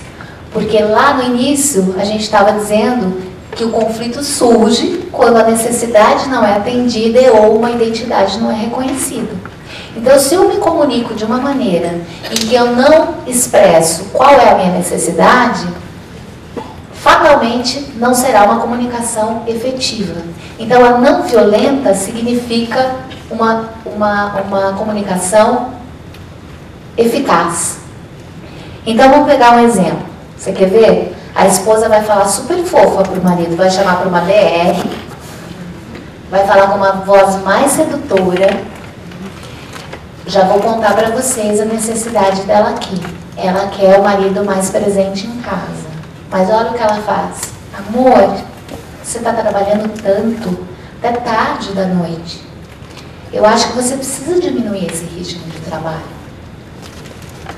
Porque lá no início a gente estava dizendo que o conflito surge quando a necessidade não é atendida ou uma identidade não é reconhecida. Então, se eu me comunico de uma maneira em que eu não expresso qual é a minha necessidade, fatalmente não será uma comunicação efetiva. Então, a não violenta significa uma comunicação eficaz. Então, vamos pegar um exemplo. Você quer ver? A esposa vai falar super fofa para o marido, vai chamar para uma DR, vai falar com uma voz mais sedutora. Já vou contar para vocês a necessidade dela aqui. Ela quer o marido mais presente em casa. Mas olha o que ela faz. Amor, você está trabalhando tanto, até tarde da noite. Eu acho que você precisa diminuir esse ritmo de trabalho.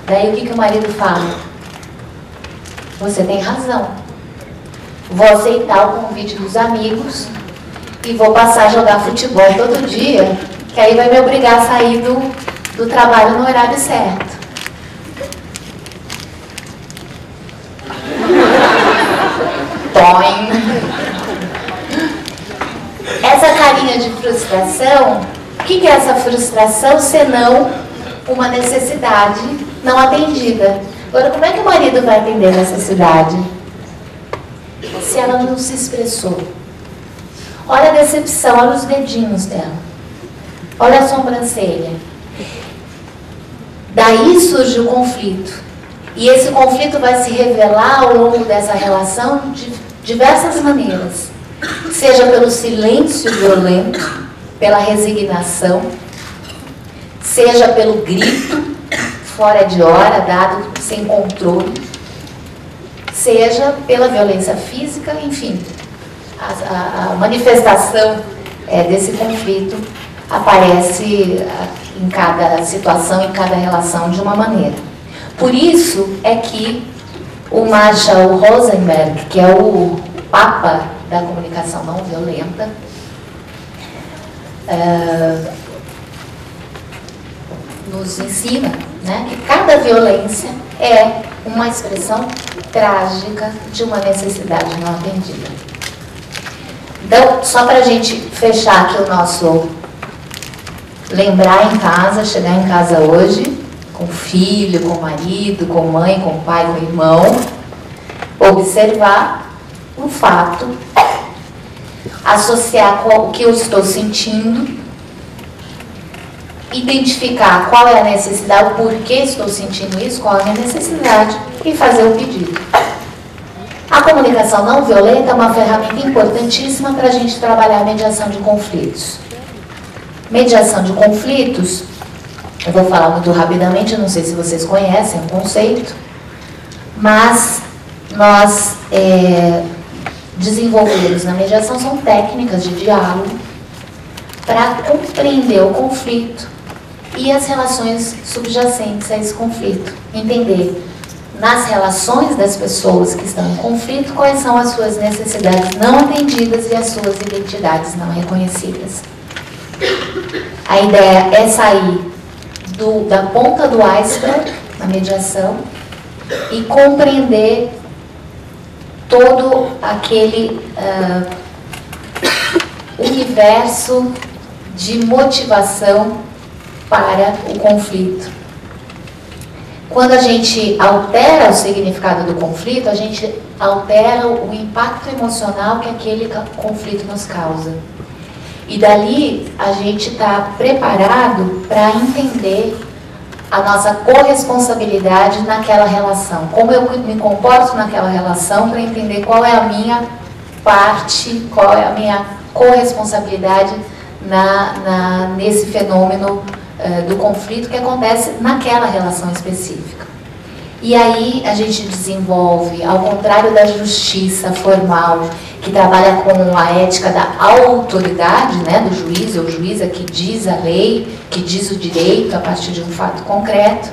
Daí o que o marido fala? Você tem razão. vou aceitar o convite dos amigos e vou passar a jogar futebol todo dia, que aí vai me obrigar a sair do trabalho no horário certo. Essa carinha de frustração, o que é essa frustração senão uma necessidade não atendida? Agora, como é que o marido vai atender a necessidade se ela não se expressou? Olha a decepção, olha os dedinhos dela, olha a sobrancelha. Daí surge o conflito. E esse conflito vai se revelar ao longo dessa relação de diversas maneiras. Seja pelo silêncio violento, pela resignação, seja pelo grito fora de hora, dado sem controle, seja pela violência física, enfim. A manifestação desse conflito aparece em cada situação, em cada relação de uma maneira. Por isso é que o Marshall Rosenberg, que é o papa da comunicação não violenta, nos ensina, né, que cada violência é uma expressão trágica de uma necessidade não atendida. Então, só para a gente fechar aqui o nosso lembrar em casa, chegar em casa hoje, com filho, com marido, com mãe, com pai, com irmão, observar o fato, associar com o que eu estou sentindo, identificar qual é a necessidade, o porquê estou sentindo isso, qual é a minha necessidade e fazer o pedido. A comunicação não violenta é uma ferramenta importantíssima para a gente trabalhar a mediação de conflitos. Mediação de conflitos, eu vou falar muito rapidamente, eu não sei se vocês conhecem o conceito, mas nós desenvolvemos na mediação são técnicas de diálogo para compreender o conflito e as relações subjacentes a esse conflito. Entender nas relações das pessoas que estão em conflito quais são as suas necessidades não atendidas e as suas identidades não reconhecidas. A ideia é sair da ponta do iceberg na mediação e compreender todo aquele universo de motivação para o conflito. Quando a gente altera o significado do conflito, a gente altera o impacto emocional que aquele conflito nos causa. E dali a gente está preparado para entender a nossa corresponsabilidade naquela relação. Como eu me comporto naquela relação para entender qual é a minha parte, qual é a minha corresponsabilidade nesse fenômeno do conflito que acontece naquela relação específica. E aí a gente desenvolve, ao contrário da justiça formal, que trabalha com a ética da autoridade, né, do juiz ou juíza que diz a lei, que diz o direito a partir de um fato concreto.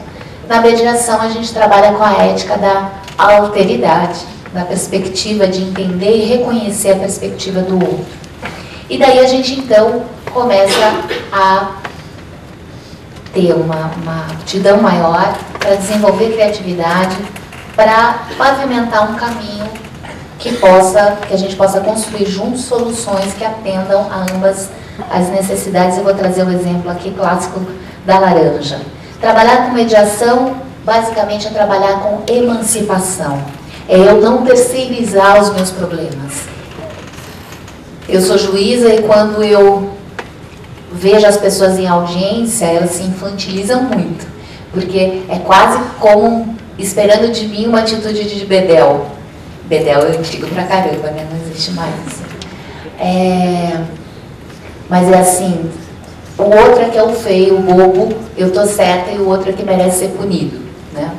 Na mediação a gente trabalha com a ética da alteridade, da perspectiva de entender e reconhecer a perspectiva do outro. E daí a gente então começa a ter uma aptidão maior para desenvolver criatividade, para pavimentar um caminho que a gente possa construir juntos soluções que atendam a ambas as necessidades. Eu vou trazer o exemplo aqui clássico da laranja. Trabalhar com mediação, basicamente, é trabalhar com emancipação. É eu não terceirizar os meus problemas. Eu sou juíza e quando eu vejo as pessoas em audiência, elas se infantilizam muito, porque é quase como esperando de mim uma atitude de bedel. Bedel é antigo pra caramba, né? Não existe mais. Mas é assim, o outro é que é o feio, o bobo, eu tô certa, e o outro é que merece ser punido, né?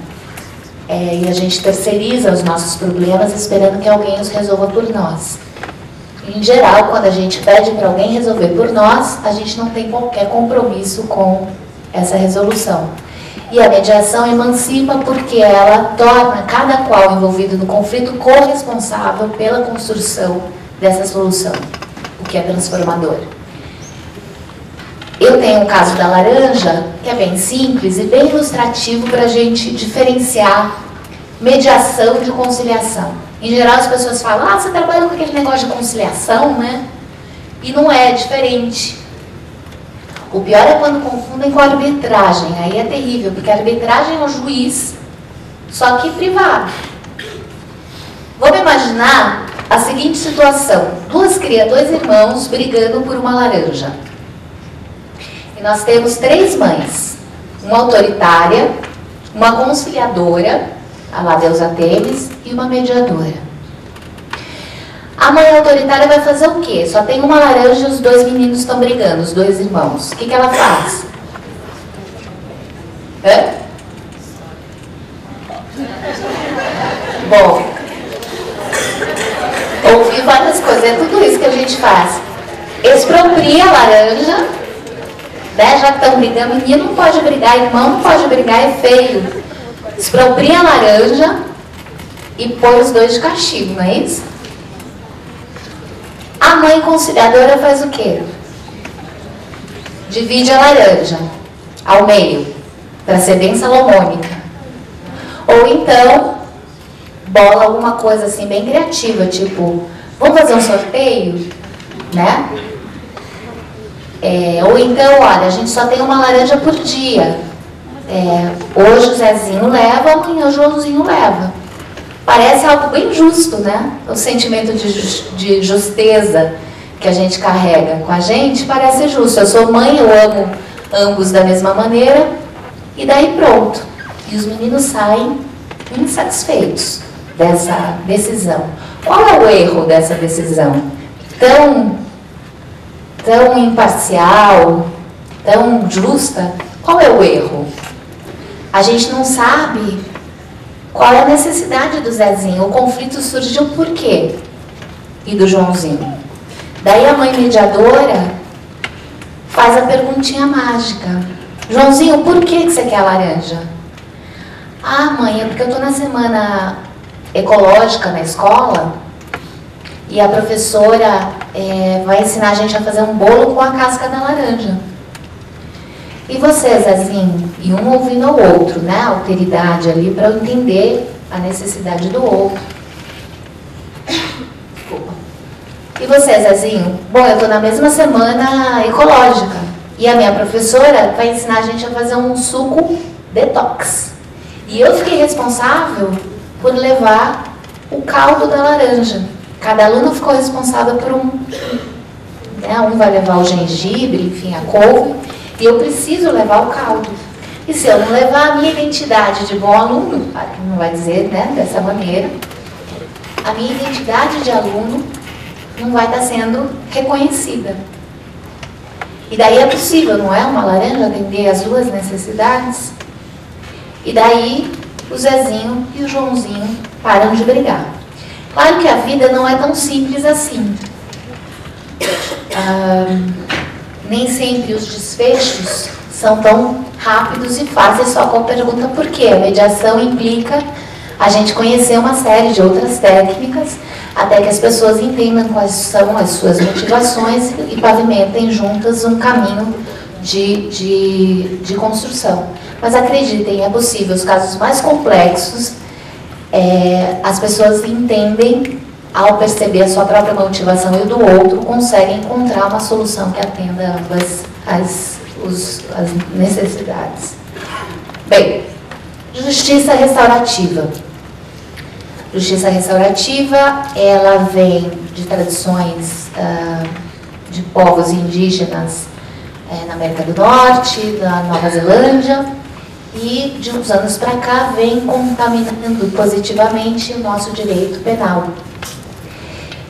E a gente terceiriza os nossos problemas esperando que alguém os resolva por nós. Em geral, quando a gente pede para alguém resolver por nós, a gente não tem qualquer compromisso com essa resolução. E a mediação emancipa porque ela torna cada qual envolvido no conflito corresponsável pela construção dessa solução, o que é transformador. Eu tenho o caso da laranja, que é bem simples e bem ilustrativo para a gente diferenciar mediação de conciliação. Em geral, as pessoas falam, ah, você trabalha com aquele negócio de conciliação, né? E não é diferente. O pior é quando confundem com arbitragem. Aí é terrível, porque a arbitragem é um juiz, só que privado. Vamos imaginar a seguinte situação. Dois irmãos brigando por uma laranja. E nós temos 3 mães. Uma autoritária, uma conciliadora, a lá Deus Artemis, e uma mediadora. A mãe autoritária vai fazer o quê? Só tem uma laranja e os 2 meninos estão brigando, os 2 irmãos. O que ela faz? Hã? Bom, ouvi várias coisas, é tudo isso que a gente faz. Expropria a laranja, né? Já que estão brigando, menino não pode brigar, irmão não pode brigar, é feio. Expropria a laranja e põe os 2 de castigo, não é isso? A mãe conciliadora faz o quê? Divide a laranja ao meio, para ser bem salomônica. Ou então, bola alguma coisa assim bem criativa, tipo, vamos fazer um sorteio, né? Ou então, olha, a gente só tem uma laranja por dia. Hoje o Zezinho leva, amanhã o Joãozinho leva. Parece algo bem justo, né? O sentimento de justeza que a gente carrega com a gente parece justo. Eu sou mãe, eu amo ambos da mesma maneira, e daí pronto. E os meninos saem insatisfeitos dessa decisão. Qual é o erro dessa decisão? Tão imparcial, tão justa, qual é o erro? A gente não sabe qual é a necessidade do Zezinho. O conflito surgiu por quê? E do Joãozinho. Daí a mãe mediadora faz a perguntinha mágica. Joãozinho, por que você quer a laranja? Ah, mãe, é porque eu estou na semana ecológica na escola e a professora vai ensinar a gente a fazer um bolo com a casca da laranja. E você, Zezinho? E um ouvindo ao outro, né? A alteridade ali para entender a necessidade do outro. Desculpa. E você, Zezinho? Bom, eu estou na mesma semana ecológica e a minha professora vai ensinar a gente a fazer um suco detox. E eu fiquei responsável por levar o caldo da laranja. Cada aluno ficou responsável por um. Né? Um vai levar o gengibre, enfim, a couve. E eu preciso levar o caldo. E se eu não levar a minha identidade de bom aluno, não vai dizer, né, dessa maneira, a minha identidade de aluno não vai estar sendo reconhecida. E daí é possível, não é? Uma laranja atender as 2 necessidades. E daí o Zezinho e o Joãozinho param de brigar. Claro que a vida não é tão simples assim. Nem sempre os desfechos são tão rápidos e fáceis só com a pergunta por quê. A mediação implica a gente conhecer uma série de outras técnicas até que as pessoas entendam quais são as suas motivações e pavimentem juntas um caminho de construção. Mas acreditem, é possível. Os casos mais complexos, as pessoas entendem, ao perceber a sua própria motivação e do outro, conseguem encontrar uma solução que atenda ambas as necessidades. Bem, justiça restaurativa. Justiça restaurativa, ela vem de tradições de povos indígenas na América do Norte, na Nova Zelândia, e de uns anos para cá vem contaminando positivamente o nosso direito penal.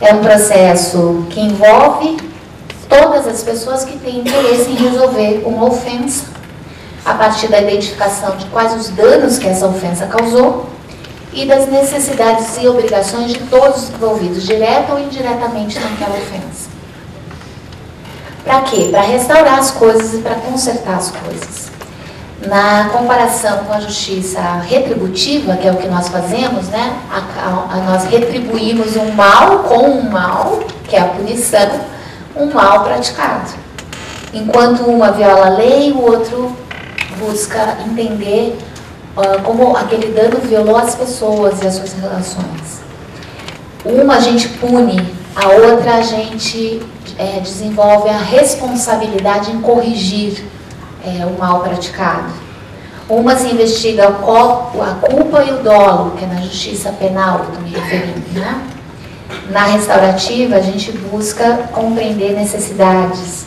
É um processo que envolve todas as pessoas que têm interesse em resolver uma ofensa, a partir da identificação de quais os danos que essa ofensa causou e das necessidades e obrigações de todos os envolvidos, direta ou indiretamente naquela ofensa. Para quê? Para restaurar as coisas e para consertar as coisas. Na comparação com a justiça retributiva, que é o que nós fazemos, né? Nós retribuímos um mal com um mal, que é a punição, um mal praticado. Enquanto uma viola a lei, o outro busca entender como aquele dano violou as pessoas e as suas relações. Uma a gente pune, a outra a gente desenvolve a responsabilidade em corrigir o mal praticado. Uma se investiga a culpa e o dolo, que é na justiça penal, que eu estou me referindo, né? Na restaurativa, a gente busca compreender necessidades.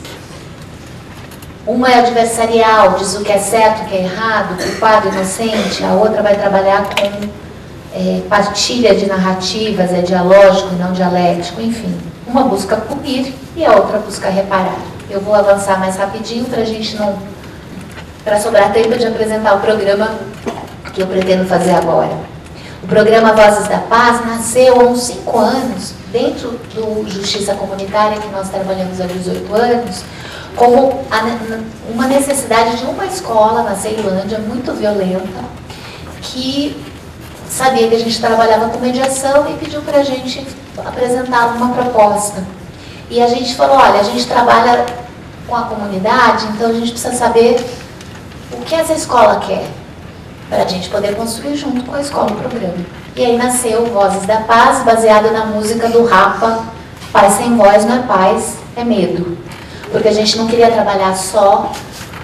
Uma é adversarial, diz o que é certo, o que é errado, culpado, inocente. A outra vai trabalhar com partilha de narrativas, é dialógico e não dialético, enfim. Uma busca punir e a outra busca reparar. Eu vou avançar mais rapidinho para a gente não... para sobrar tempo de apresentar o programa que eu pretendo fazer agora. O programa Vozes da Paz nasceu há uns 5 anos, dentro do Justiça Comunitária, que nós trabalhamos há 18 anos, como uma necessidade de uma escola na Ceilândia, muito violenta, que sabia que a gente trabalhava com mediação e pediu para a gente apresentar uma proposta. E a gente falou, olha, a gente trabalha com a comunidade, então a gente precisa saber o que essa escola quer, para a gente poder construir junto com a escola o programa. E aí nasceu Vozes da Paz, baseado na música do Rapa, Paz sem voz não é paz, é medo. Porque a gente não queria trabalhar só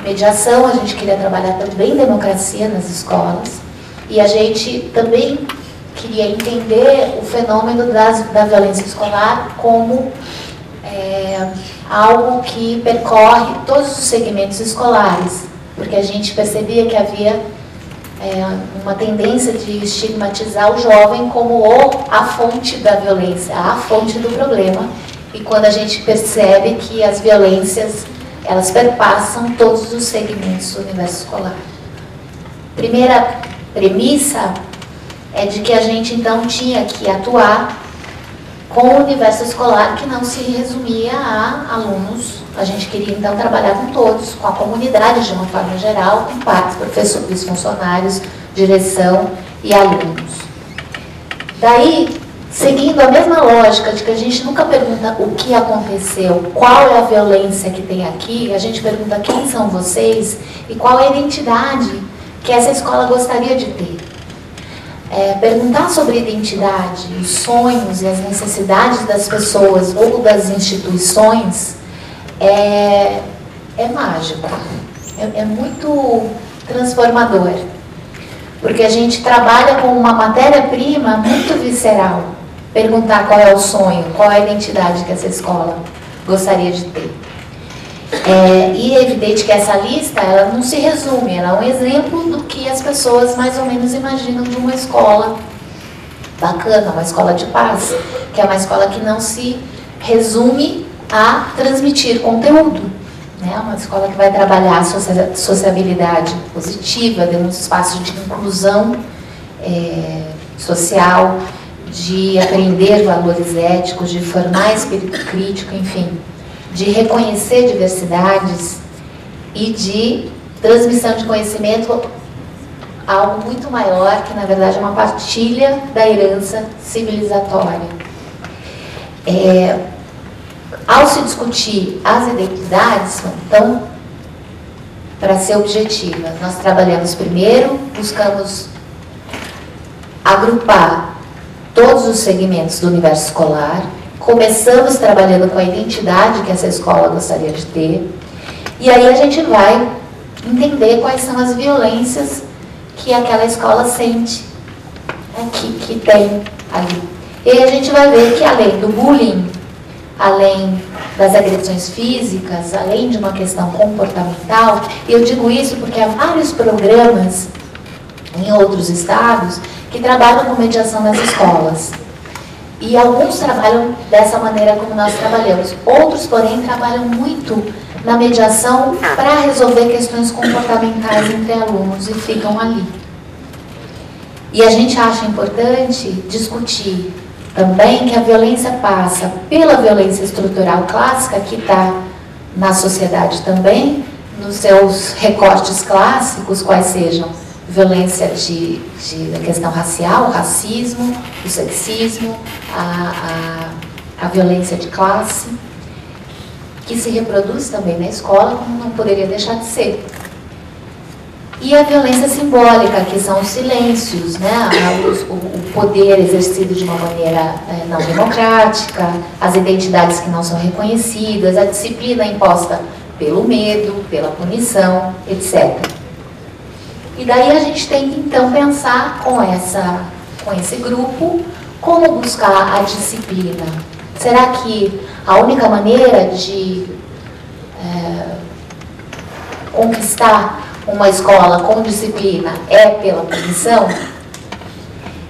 mediação, a gente queria trabalhar também democracia nas escolas. E a gente também queria entender o fenômeno da violência escolar como algo que percorre todos os segmentos escolares. Porque a gente percebia que havia uma tendência de estigmatizar o jovem como a fonte da violência, a fonte do problema. E quando a gente percebe que as violências, elas perpassam todos os segmentos do universo escolar. Primeira premissa é de que a gente então tinha que atuar com o universo escolar que não se resumia a alunos. A gente queria então trabalhar com todos, com a comunidade de uma forma geral, com pais, professores, funcionários, direção e alunos. Daí, seguindo a mesma lógica de que a gente nunca pergunta o que aconteceu, qual é a violência que tem aqui, a gente pergunta quem são vocês e qual é a identidade que essa escola gostaria de ter. Perguntar sobre identidade, os sonhos e as necessidades das pessoas ou das instituições é mágico, é muito transformador, porque a gente trabalha com uma matéria-prima muito visceral. Perguntar qual é o sonho, qual é a identidade que essa escola gostaria de ter. E é evidente que essa lista, ela não se resume, ela é um exemplo do que as pessoas mais ou menos imaginam de uma escola bacana, uma escola de paz, que é uma escola que não se resume a transmitir conteúdo, né? Uma escola que vai trabalhar a sociabilidade positiva, dando um espaço de inclusão social, de aprender valores éticos, de formar espírito crítico, enfim, de reconhecer diversidades e de transmissão de conhecimento, algo muito maior, que na verdade é uma partilha da herança civilizatória. Ao se discutir as identidades, então, para ser objetiva, nós trabalhamos primeiro, buscamos agrupar todos os segmentos do universo escolar. Começamos trabalhando com a identidade que essa escola gostaria de ter, e aí a gente vai entender quais são as violências que aquela escola sente, que tem ali. E aí a gente vai ver que além do bullying, além das agressões físicas, além de uma questão comportamental, e eu digo isso porque há vários programas em outros estados que trabalham com mediação nas escolas. E alguns trabalham dessa maneira como nós trabalhamos. Outros, porém, trabalham muito na mediação para resolver questões comportamentais entre alunos e ficam ali. E a gente acha importante discutir também que a violência passa pela violência estrutural clássica, que está na sociedade também, nos seus recortes clássicos, quais sejam violência da questão racial, o racismo, o sexismo, a violência de classe, que se reproduz também na escola, como não poderia deixar de ser. E a violência simbólica, que são os silêncios, né? O poder exercido de uma maneira não democrática, as identidades que não são reconhecidas, a disciplina imposta pelo medo, pela punição, etc. E daí a gente tem que então pensar com esse grupo como buscar a disciplina. Será que a única maneira de conquistar uma escola com disciplina é pela punição?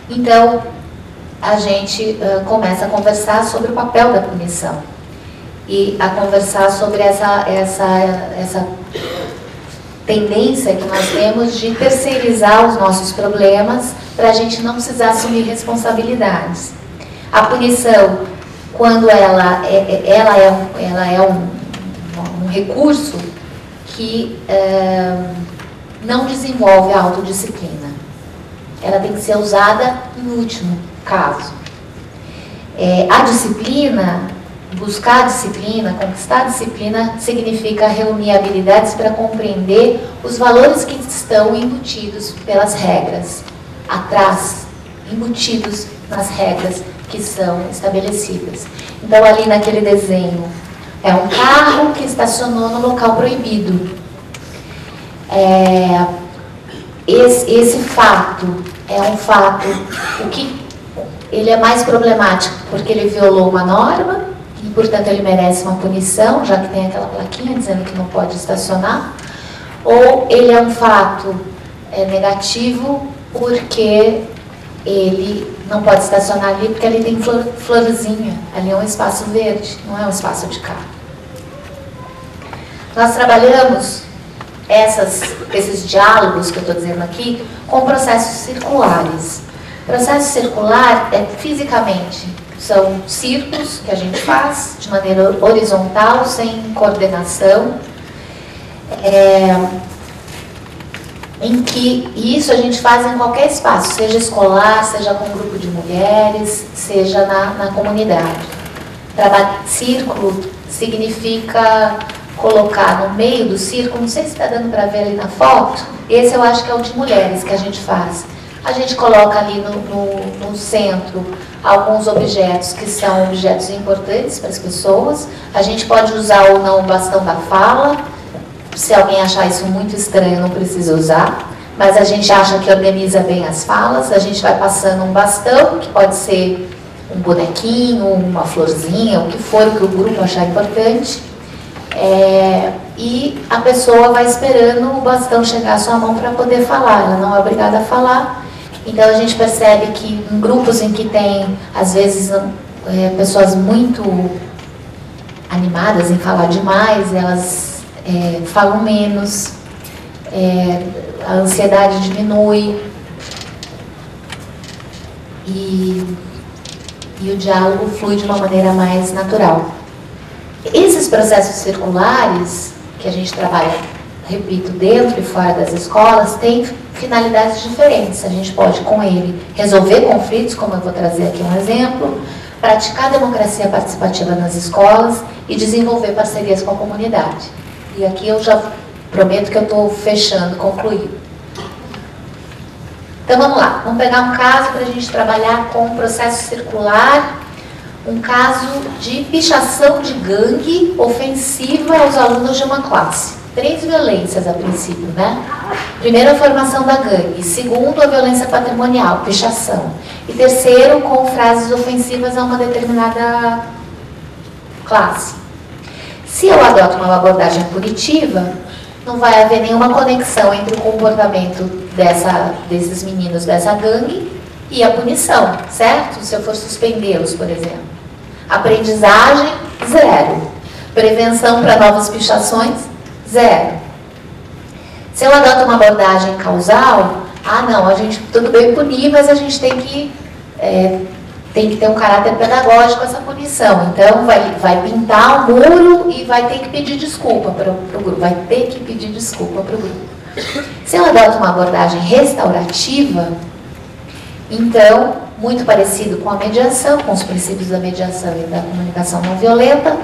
Então, a gente começa a conversar sobre o papel da punição e a conversar sobre essa tendência que nós temos de terceirizar os nossos problemas para a gente não precisar assumir responsabilidades. A punição, quando ela é um recurso que não desenvolve a autodisciplina. Ela tem que ser usada em último caso. A disciplina, buscar a disciplina, conquistar a disciplina, significa reunir habilidades para compreender os valores que estão embutidos pelas regras, atrás, embutidos nas regras que são estabelecidas. Então, ali naquele desenho, é um carro que estacionou no local proibido. Esse fato é um fato, ele é mais problemático porque ele violou uma norma e, portanto, ele merece uma punição, já que tem aquela plaquinha dizendo que não pode estacionar, ou ele é um fato negativo porque ele não pode estacionar ali porque ali tem florzinha, ali é um espaço verde, não é um espaço de carro. Nós trabalhamos esses diálogos que eu estou dizendo aqui com processos circulares. Processo circular fisicamente, são círculos que a gente faz de maneira horizontal, sem coordenação, em que isso a gente faz em qualquer espaço, seja escolar, seja com um grupo de mulheres, seja na comunidade. Círculo significa colocar no meio do círculo, não sei se está dando para ver ali na foto, esse eu acho que é o de mulheres que a gente faz. A gente coloca ali no centro alguns objetos que são objetos importantes para as pessoas. A gente pode usar ou não o bastão da fala. Se alguém achar isso muito estranho, não precisa usar. Mas a gente acha que organiza bem as falas. A gente vai passando um bastão, que pode ser um bonequinho, uma florzinha, o que for que o grupo achar importante. E a pessoa vai esperando o bastão chegar à sua mão para poder falar. Ela não é obrigada a falar. Então a gente percebe que em grupos em que tem, às vezes, pessoas muito animadas em falar demais, elas falam menos, a ansiedade diminui e o diálogo flui de uma maneira mais natural. Esses processos circulares que a gente trabalha, repito, dentro e fora das escolas, têm finalidades diferentes. A gente pode, com ele, resolver conflitos, como eu vou trazer aqui um exemplo, praticar democracia participativa nas escolas e desenvolver parcerias com a comunidade. E aqui eu já prometo que eu estou fechando, concluindo. Então vamos lá, vamos pegar um caso para a gente trabalhar com um processo circular, um caso de pichação de gangue ofensiva aos alunos de uma classe. 3 violências a princípio, né? Primeiro, a formação da gangue. Segundo, a violência patrimonial, pichação. E terceiro, com frases ofensivas a uma determinada classe. Se eu adoto uma abordagem punitiva, não vai haver nenhuma conexão entre o comportamento desses meninos dessa gangue e a punição, certo? Se eu for suspendê-los, por exemplo. Aprendizagem, 0. Prevenção para novas pichações, 0. Se eu adoto uma abordagem causal, não, a gente tudo bem punir, mas a gente tem que tem que ter um caráter pedagógico essa punição. Então, vai pintar o muro e vai ter que pedir desculpa para o grupo. Vai ter que pedir desculpa para o grupo. Se eu adoto uma abordagem restaurativa, então, muito parecido com a mediação, com os princípios da mediação e da comunicação não violenta,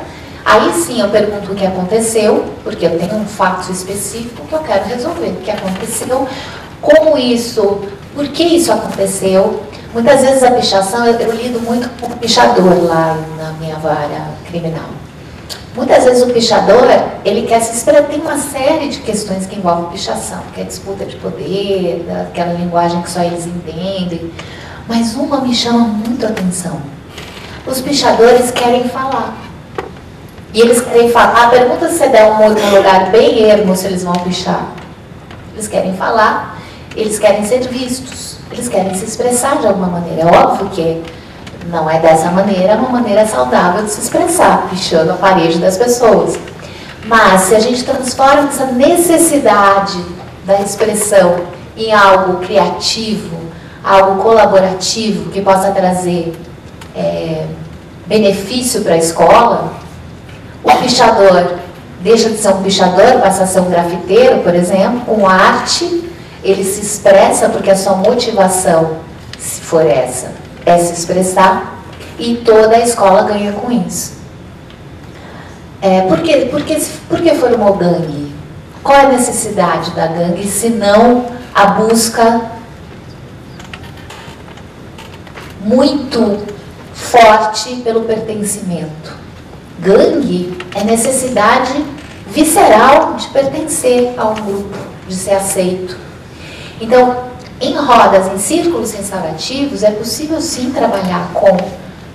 aí sim eu pergunto o que aconteceu, porque eu tenho um fato específico que eu quero resolver. O que aconteceu, como isso, por que isso aconteceu. Muitas vezes a pichação, eu lido muito com o pichador lá na minha vara criminal. Muitas vezes o pichador, ele quer se expressar, tem uma série de questões que envolvem pichação, que é disputa de poder, aquela linguagem que só eles entendem. Mas uma me chama muito a atenção. Os pichadores querem falar. E eles querem falar. Pergunta se você der um lugar bem ermo, se eles vão pichar. Eles querem falar, eles querem ser vistos, eles querem se expressar de alguma maneira. É óbvio que não é dessa maneira, é uma maneira saudável de se expressar, pichando a parede das pessoas. Mas se a gente transforma essa necessidade da expressão em algo criativo, algo colaborativo, que possa trazer benefício para a escola, o pichador deixa de ser um pichador, passa a ser um grafiteiro, por exemplo, com arte, ele se expressa porque a sua motivação, se for essa, é se expressar, e toda a escola ganha com isso. Por que formou gangue? Qual é a necessidade da gangue, se não a busca muito forte pelo pertencimento? Gangue é necessidade visceral de pertencer a um grupo, de ser aceito. Então, em rodas, em círculos restaurativos, é possível sim trabalhar com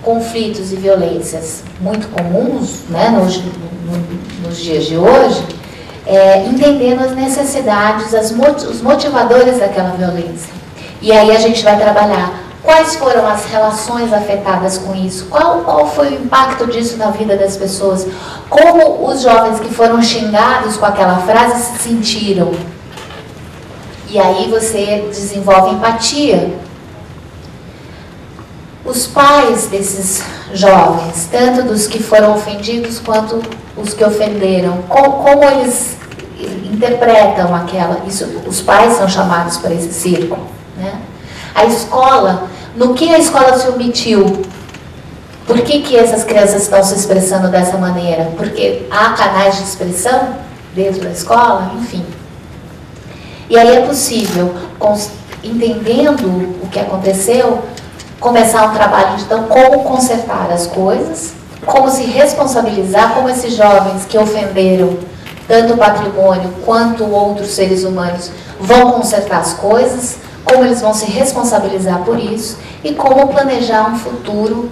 conflitos e violências muito comuns, né, nos dias de hoje, entendendo as necessidades, os motivadores daquela violência. E aí a gente vai trabalhar quais foram as relações afetadas com isso, qual foi o impacto disso na vida das pessoas, como os jovens que foram xingados com aquela frase se sentiram. E aí você desenvolve empatia. Os pais desses jovens, tanto dos que foram ofendidos quanto os que ofenderam, como eles interpretam isso, os pais são chamados para esse círculo, né? A escola, no que a escola se omitiu? Por que essas crianças estão se expressando dessa maneira? Porque há canais de expressão dentro da escola, enfim. E aí é possível, entendendo o que aconteceu, começar um trabalho de, então, como consertar as coisas, como se responsabilizar, como esses jovens que ofenderam tanto o patrimônio quanto outros seres humanos vão consertar as coisas, como eles vão se responsabilizar por isso e como planejar um futuro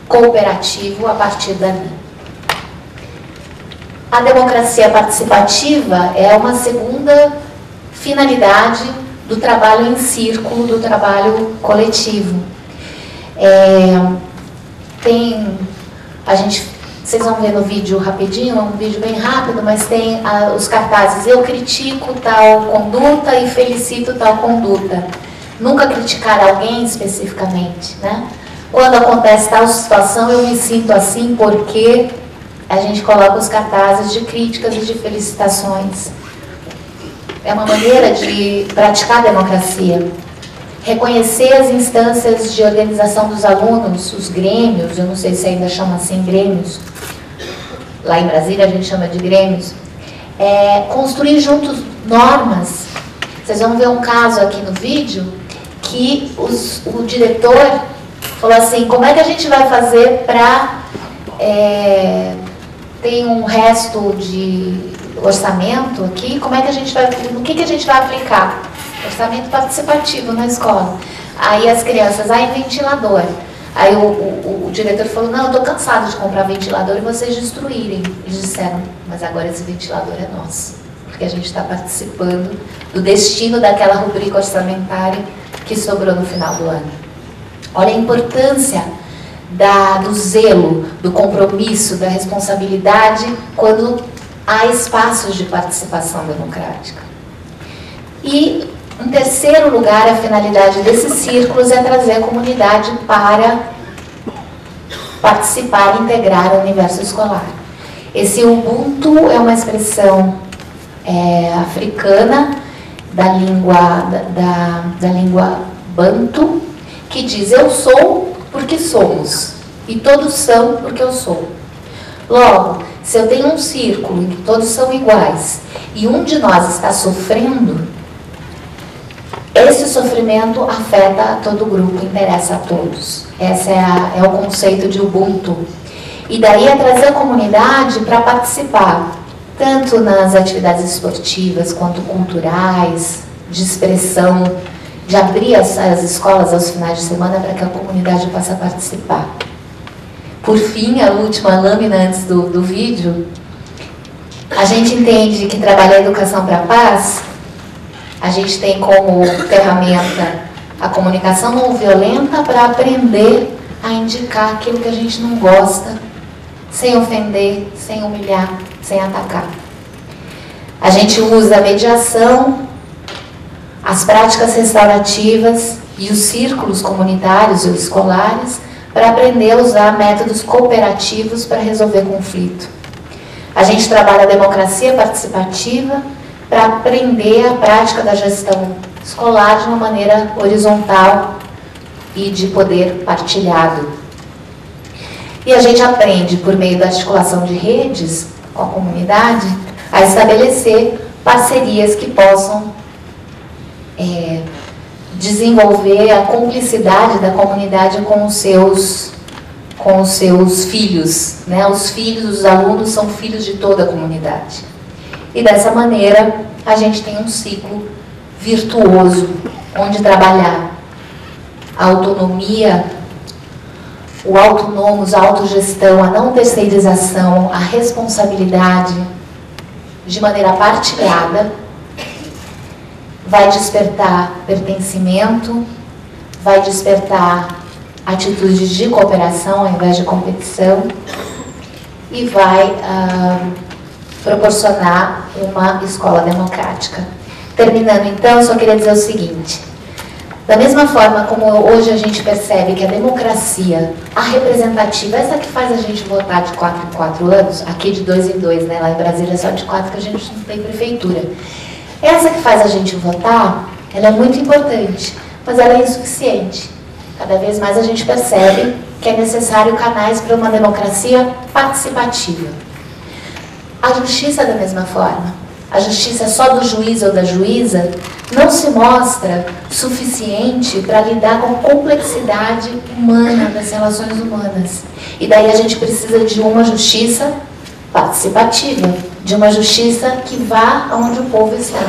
cooperativo a partir dali. A democracia participativa é uma segunda finalidade do trabalho em círculo, do trabalho coletivo. Vocês vão ver no vídeo rapidinho, é um vídeo bem rápido, mas tem os cartazes: eu critico tal conduta e felicito tal conduta. Nunca criticar alguém especificamente, né? Quando acontece tal situação, eu me sinto assim porque a gente coloca os cartazes de críticas e de felicitações. É uma maneira de praticar a democracia. Reconhecer as instâncias de organização dos alunos, os grêmios, eu não sei se ainda chama assim grêmios, lá em Brasília a gente chama de grêmios. Construir juntos normas. Vocês vão ver um caso aqui no vídeo que o diretor falou assim: como é que a gente vai fazer para ter um resto de orçamento aqui, como é que a gente vai, no que a gente vai aplicar? Orçamento participativo na escola. Aí as crianças, ventilador. Aí o diretor falou: não, eu estou cansado de comprar ventilador e vocês destruírem. Eles disseram: mas agora esse ventilador é nosso, porque a gente está participando do destino daquela rubrica orçamentária que sobrou no final do ano. Olha a importância do zelo, do compromisso, da responsabilidade quando há espaços de participação democrática. E, em terceiro lugar, a finalidade desses círculos é trazer a comunidade para participar e integrar o universo escolar. Esse Ubuntu é uma expressão africana da língua Bantu, que diz: eu sou porque somos, e todos são porque eu sou. Logo, se eu tenho um círculo em que todos são iguais e um de nós está sofrendo, esse sofrimento afeta todo o grupo, interessa a todos. Esse é o conceito de Ubuntu. E daí é trazer a comunidade para participar, tanto nas atividades esportivas quanto culturais, de expressão, de abrir as escolas aos finais de semana para que a comunidade possa participar. Por fim, a última lâmina antes do vídeo, a gente entende que trabalhar a educação para a paz, a gente tem como ferramenta a comunicação não violenta para aprender a indicar aquilo que a gente não gosta, sem ofender, sem humilhar, sem atacar. A gente usa a mediação, as práticas restaurativas e os círculos comunitários ou escolares para aprender a usar métodos cooperativos para resolver conflito. A gente trabalha a democracia participativa para aprender a prática da gestão escolar de uma maneira horizontal e de poder partilhado. E a gente aprende, por meio da articulação de redes com a comunidade, a estabelecer parcerias que possam desenvolver a cumplicidade da comunidade com os seus filhos, né? Os filhos dos alunos são filhos de toda a comunidade. E dessa maneira, a gente tem um ciclo virtuoso, onde trabalhar a autonomia, o autonomos, a autogestão, a não terceirização, a responsabilidade, de maneira partilhada, vai despertar pertencimento, vai despertar atitudes de cooperação ao invés de competição e vai proporcionar uma escola democrática. Terminando então, eu só queria dizer o seguinte: da mesma forma como hoje a gente percebe que a democracia, a representativa, essa que faz a gente votar de 4 em 4 anos, aqui de 2 em 2, né? Lá em Brasília é só de 4 que a gente não tem prefeitura. Essa que faz a gente votar, ela é muito importante, mas ela é insuficiente. Cada vez mais a gente percebe que é necessário canais para uma democracia participativa. A justiça, da mesma forma, a justiça só do juiz ou da juíza não se mostra suficiente para lidar com a complexidade humana das relações humanas. E daí a gente precisa de uma justiça participativa, de uma justiça que vá aonde o povo está.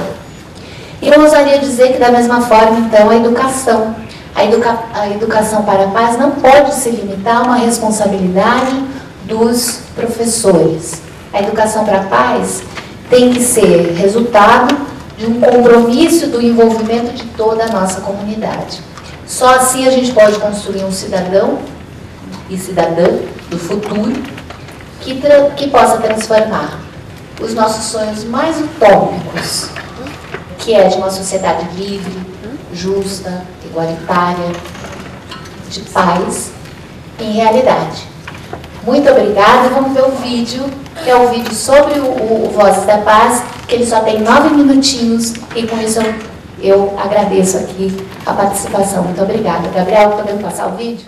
E eu ousaria dizer que, da mesma forma, então, a educação. A educação para a paz não pode se limitar a uma responsabilidade dos professores. A educação para a paz tem que ser resultado de um compromisso do envolvimento de toda a nossa comunidade. Só assim a gente pode construir um cidadão e cidadã do futuro que possa transformar os nossos sonhos mais utópicos, que é de uma sociedade livre, justa, igualitária, de paz, em realidade. Muito obrigada. Vamos ver o vídeo, que é o vídeo sobre o Vozes da Paz, que ele só tem 9 minutinhos, e com isso eu agradeço aqui a participação. Muito obrigada. Gabriel, podemos passar o vídeo?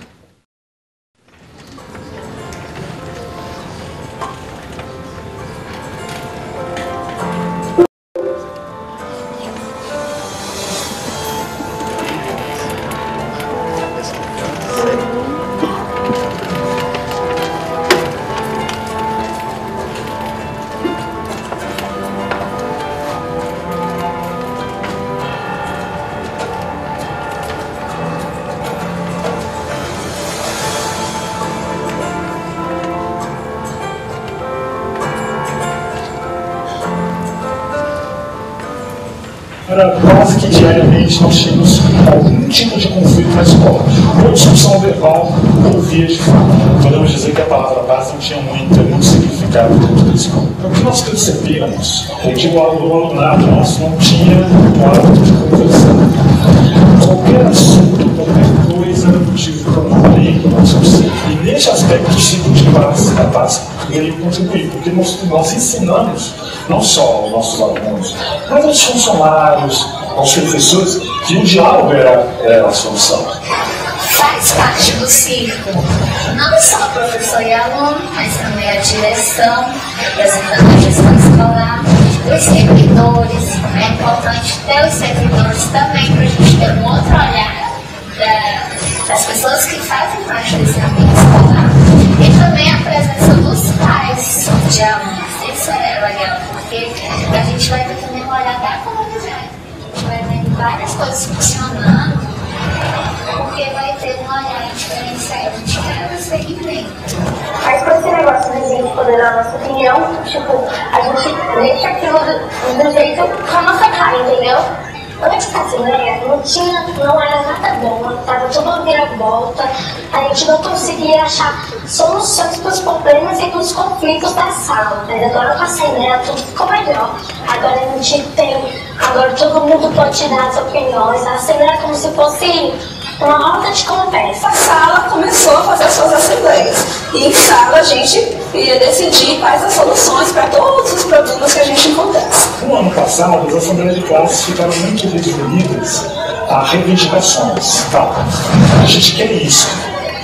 Era quase que diariamente nós tínhamos algum tipo de conflito na escola, ou discussão verbal, ou via de fato. Podemos dizer que a palavra paz não tinha muito significado dentro da escola. Então, o que nós percebíamos é que o alunado nosso não tinha um hábito de conversar. Qualquer assunto, qualquer coisa, motivo para uma briga, uma discussão. E nesse aspecto paz veio contribuir, porque nós ensinamos não só aos nossos alunos, mas aos funcionários, aos professores, que o diálogo era a solução. Faz parte do círculo, não só o professor e aluno, mas também a direção, representando a gestão escolar, os servidores. É importante ter os servidores também para a gente ter um outro olhar das pessoas que fazem parte desse ambiente escolar. E também a presença dos pais de alunos. Isso é legal, porque a gente vai ter também um olhar da comunidade. A gente vai ver várias coisas funcionando, porque vai ter um olhar diferenciado de cada segmento. Mas com esse negócio de a gente poder dar a nossa opinião, tipo, a gente deixa aquilo do jeito com a nossa cara, entendeu? Antes da Assembleia não era nada bom, estava tudo vira-volta, a gente não conseguia achar soluções para os problemas e para os conflitos da sala. Mas agora com a Assembleia tudo ficou melhor. Agora a gente tem, agora todo mundo pode tirar as opiniões, a Assembleia é como se fosse uma roda de conversa. A sala começou a fazer as suas assembleias. E em sala a gente ia decidir quais as soluções para todos os problemas que a gente encontrasse. No ano passado, as assembleias de classes ficaram muito resumidas a reivindicações. Tá, a gente quer isso.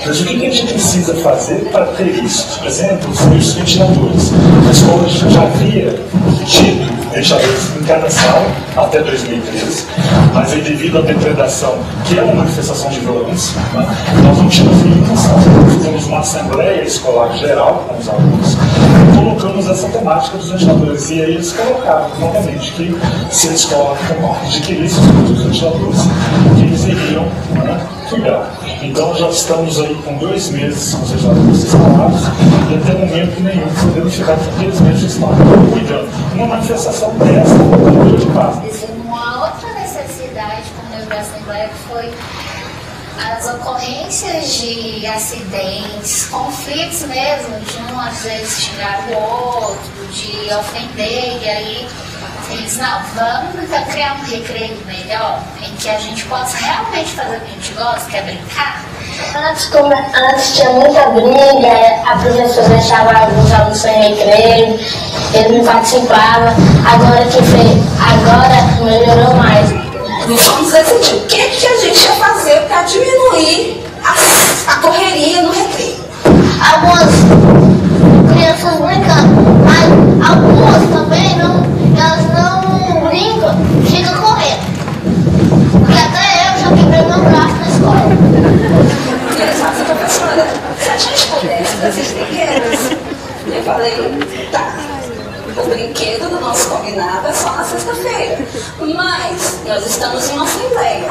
Mas o que a gente precisa fazer para ter isso? Por exemplo, foi os ventiladores. A escola já havia tido ventiladores em cada sala até 2013, mas aí, devido à depredação, que é uma manifestação de violência, né, nós não tínhamos limitação. Fizemos uma assembleia escolar geral com os alunos e colocamos essa temática dos ventiladores. E aí eles colocaram novamente que se a escola adquirisse os ventiladores, que eles iriam, né, cuidar. Então já estamos aí com 2 meses com os ventiladores instalados e até o momento nenhum podemos ficar com 3 meses instalados cuidando. Uma manifestação dessa no de paz. Uma outra necessidade com o da Assembleia foi as ocorrências de acidentes, conflitos mesmo, de um às vezes xingar o outro, de ofender, e aí eles, não, vamos então criar um recreio melhor, em que a gente possa realmente fazer o que a gente gosta, que é brincar. Antes tinha muita briga, a professora deixava os alunos sem recreio, ele não participava, agora melhorou mais. Vamos decidir o que a gente ia fazer para diminuir a correria no recreio. Algumas crianças brincando, mas algumas também elas não brincam, ficam correndo. Porque até eu já quebrei meu braço na escola. E eles fazem, professora, se a gente pudesse fazer brinquedos, eu falei, tá. O brinquedo do nosso combinado é só na sexta-feira, mas nós estamos em uma assembleia.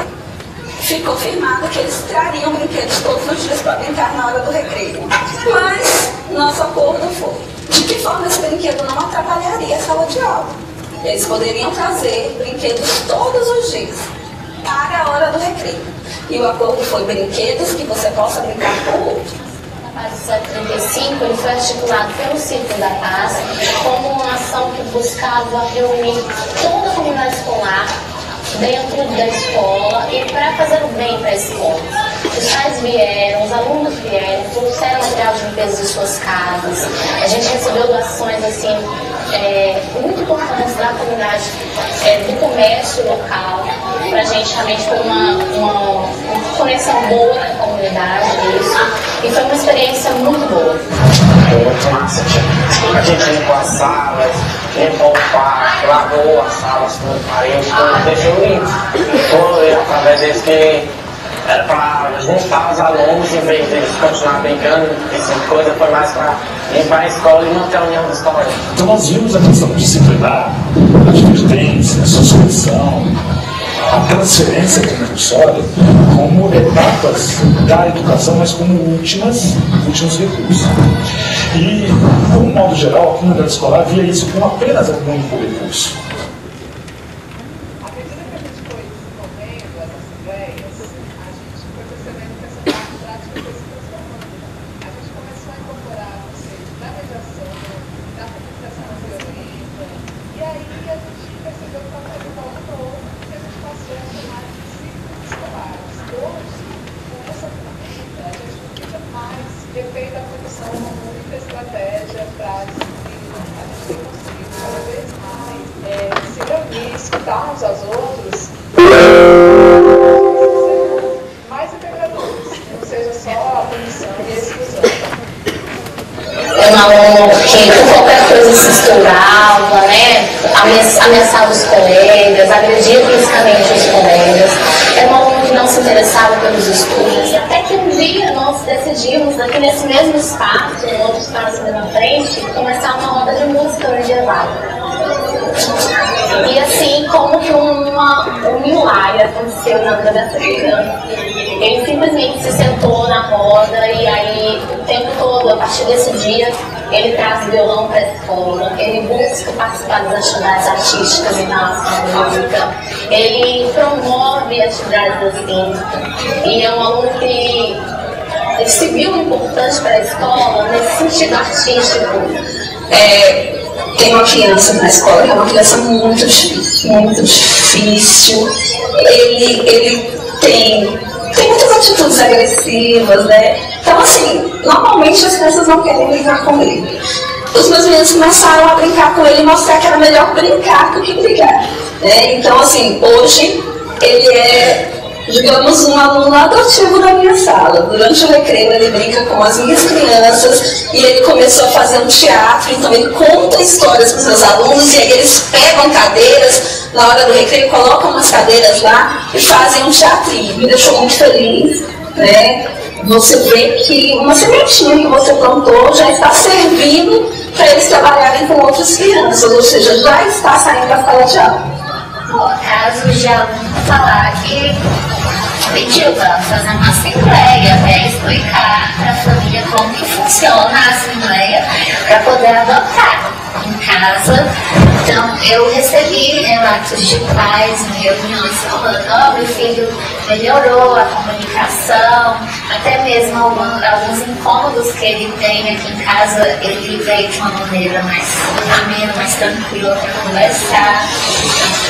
Ficou firmado que eles trariam brinquedos todos os dias para brincar na hora do recreio. Mas nosso acordo foi de que forma esse brinquedo não atrapalharia a sala de aula. Eles poderiam trazer brinquedos todos os dias para a hora do recreio. E o acordo foi brinquedos que você possa brincar com o outro. A Paz 35 ele foi articulado pelo Círculo da Paz como uma ação que buscava reunir toda a comunidade escolar dentro da escola e para fazer o bem para a escola. Os pais vieram, os alunos vieram, trouxeram material de limpeza de suas casas. A gente recebeu doações assim, muito importantes da comunidade, do comércio local, para a gente realmente ter uma conexão boa com a comunidade disso. E foi uma experiência muito boa. Muito massa, tia. A gente limpou as salas, limpou o quarto, lavou as salas, tudo, parede, tudo, deixou limpo. Foi através disso que era para juntar os alunos, em vez de eles continuar brincando, essa coisa foi mais para limpar a escola e manter a união da escola. Então nós vimos a questão disciplinar, a advertência, a suspensão, a transferência compulsória como etapas da educação, mas como últimos recursos. E, de um modo geral, a comunidade escolar via isso como apenas um único recurso. Efeito da produção única estratégia. que por qualquer coisa se estourava, né? Ameaçava os colegas, agredia fisicamente os colegas. Era um aluno que não se interessava pelos estudos. Até que um dia nós decidimos, aqui nesse mesmo espaço, em outro espaço ali na frente, começar uma roda de música medieval. E assim, como que um milagre aconteceu na vida dessa criança. Ele simplesmente se sentou na roda e aí, o tempo todo, a partir desse dia, ele traz violão para a escola, ele busca participar das atividades artísticas e na música, ele promove atividades assim. E é um aluno que ele se viu importante para a escola nesse sentido artístico. Tem uma criança na escola que é uma criança muito difícil. Ele tem muitas atitudes agressivas, né? Então, assim, normalmente as crianças não querem brincar com ele. Os meus meninos começaram a brincar com ele e mostrar que era melhor brincar do que brigar, né? Então, assim, hoje ele é, digamos, um aluno adotivo da minha sala. Durante o recreio ele brinca com as minhas crianças e ele começou a fazer um teatro, então ele conta histórias para os meus alunos e aí eles pegam cadeiras na hora do recreio, colocam umas cadeiras lá e fazem um teatrinho. Me deixou muito feliz, né? Você vê que uma sementinha que você plantou já está servindo para eles trabalharem com outras crianças, ou seja, já está saindo da sala de aula. Caso de aluno falar que pediu para fazer uma assembleia, para explicar para a família como que funciona a assembleia para poder adotar em casa. Então, eu recebi relatos de pais em reuniões falando: meu filho melhorou a comunicação, até mesmo alguns incômodos que ele tem aqui em casa, ele veio de uma maneira mais amena, mais tranquila para conversar.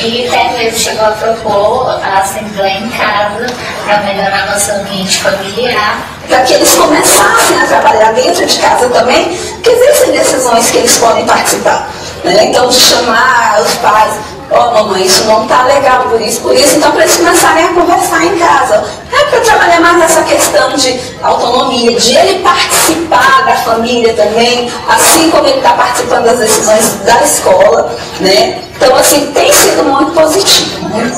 E até mesmo chegou a propor a assembleia em casa para melhorar nosso ambiente familiar. Para que eles começassem a trabalhar dentro de casa também, porque existem decisões que eles podem participar, né? Então, de chamar os pais: mamãe, isso não está legal por isso, então para eles começarem a conversar em casa. Para trabalhar mais nessa questão de autonomia, de ele participar da família também, assim como ele está participando das decisões da escola, né? Então, assim, tem sido muito positivo, né?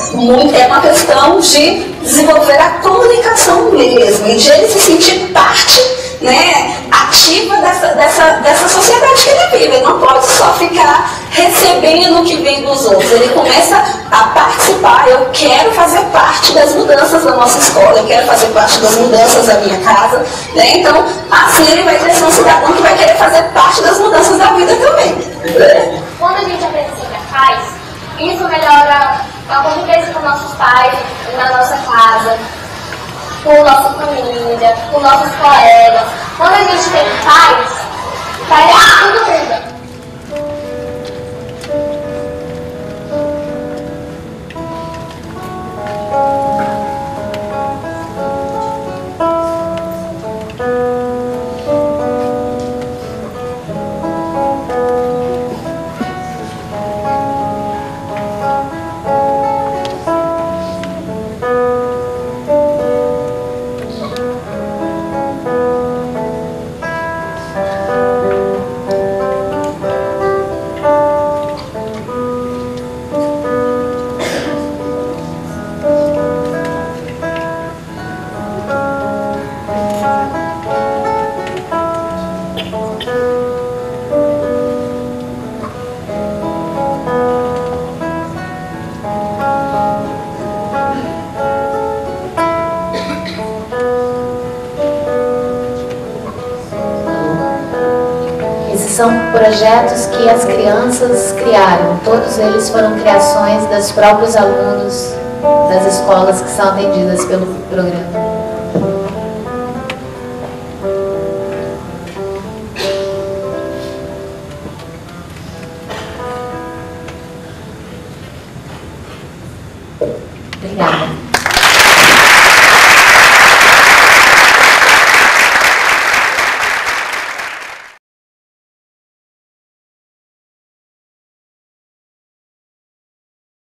É uma questão de desenvolver a comunicação mesmo, e de ele se sentir parte, né, ativa dessa sociedade que ele vive. Ele não pode só ficar recebendo o que vem dos outros, ele começa a participar. Eu quero fazer parte das mudanças da nossa escola, eu quero fazer parte das mudanças da minha casa, né? Então, assim ele vai crescer um cidadão que vai querer fazer parte das mudanças da vida também, né? Quando a gente aprende sobre a paz, isso melhora a convivência com nossos pais, na nossa casa, com nossa família, com nossos colegas. Quando a gente tem paz, parece que tudo muda. São projetos que as crianças criaram, todos eles foram criações dos próprios alunos das escolas que são atendidas pelo programa.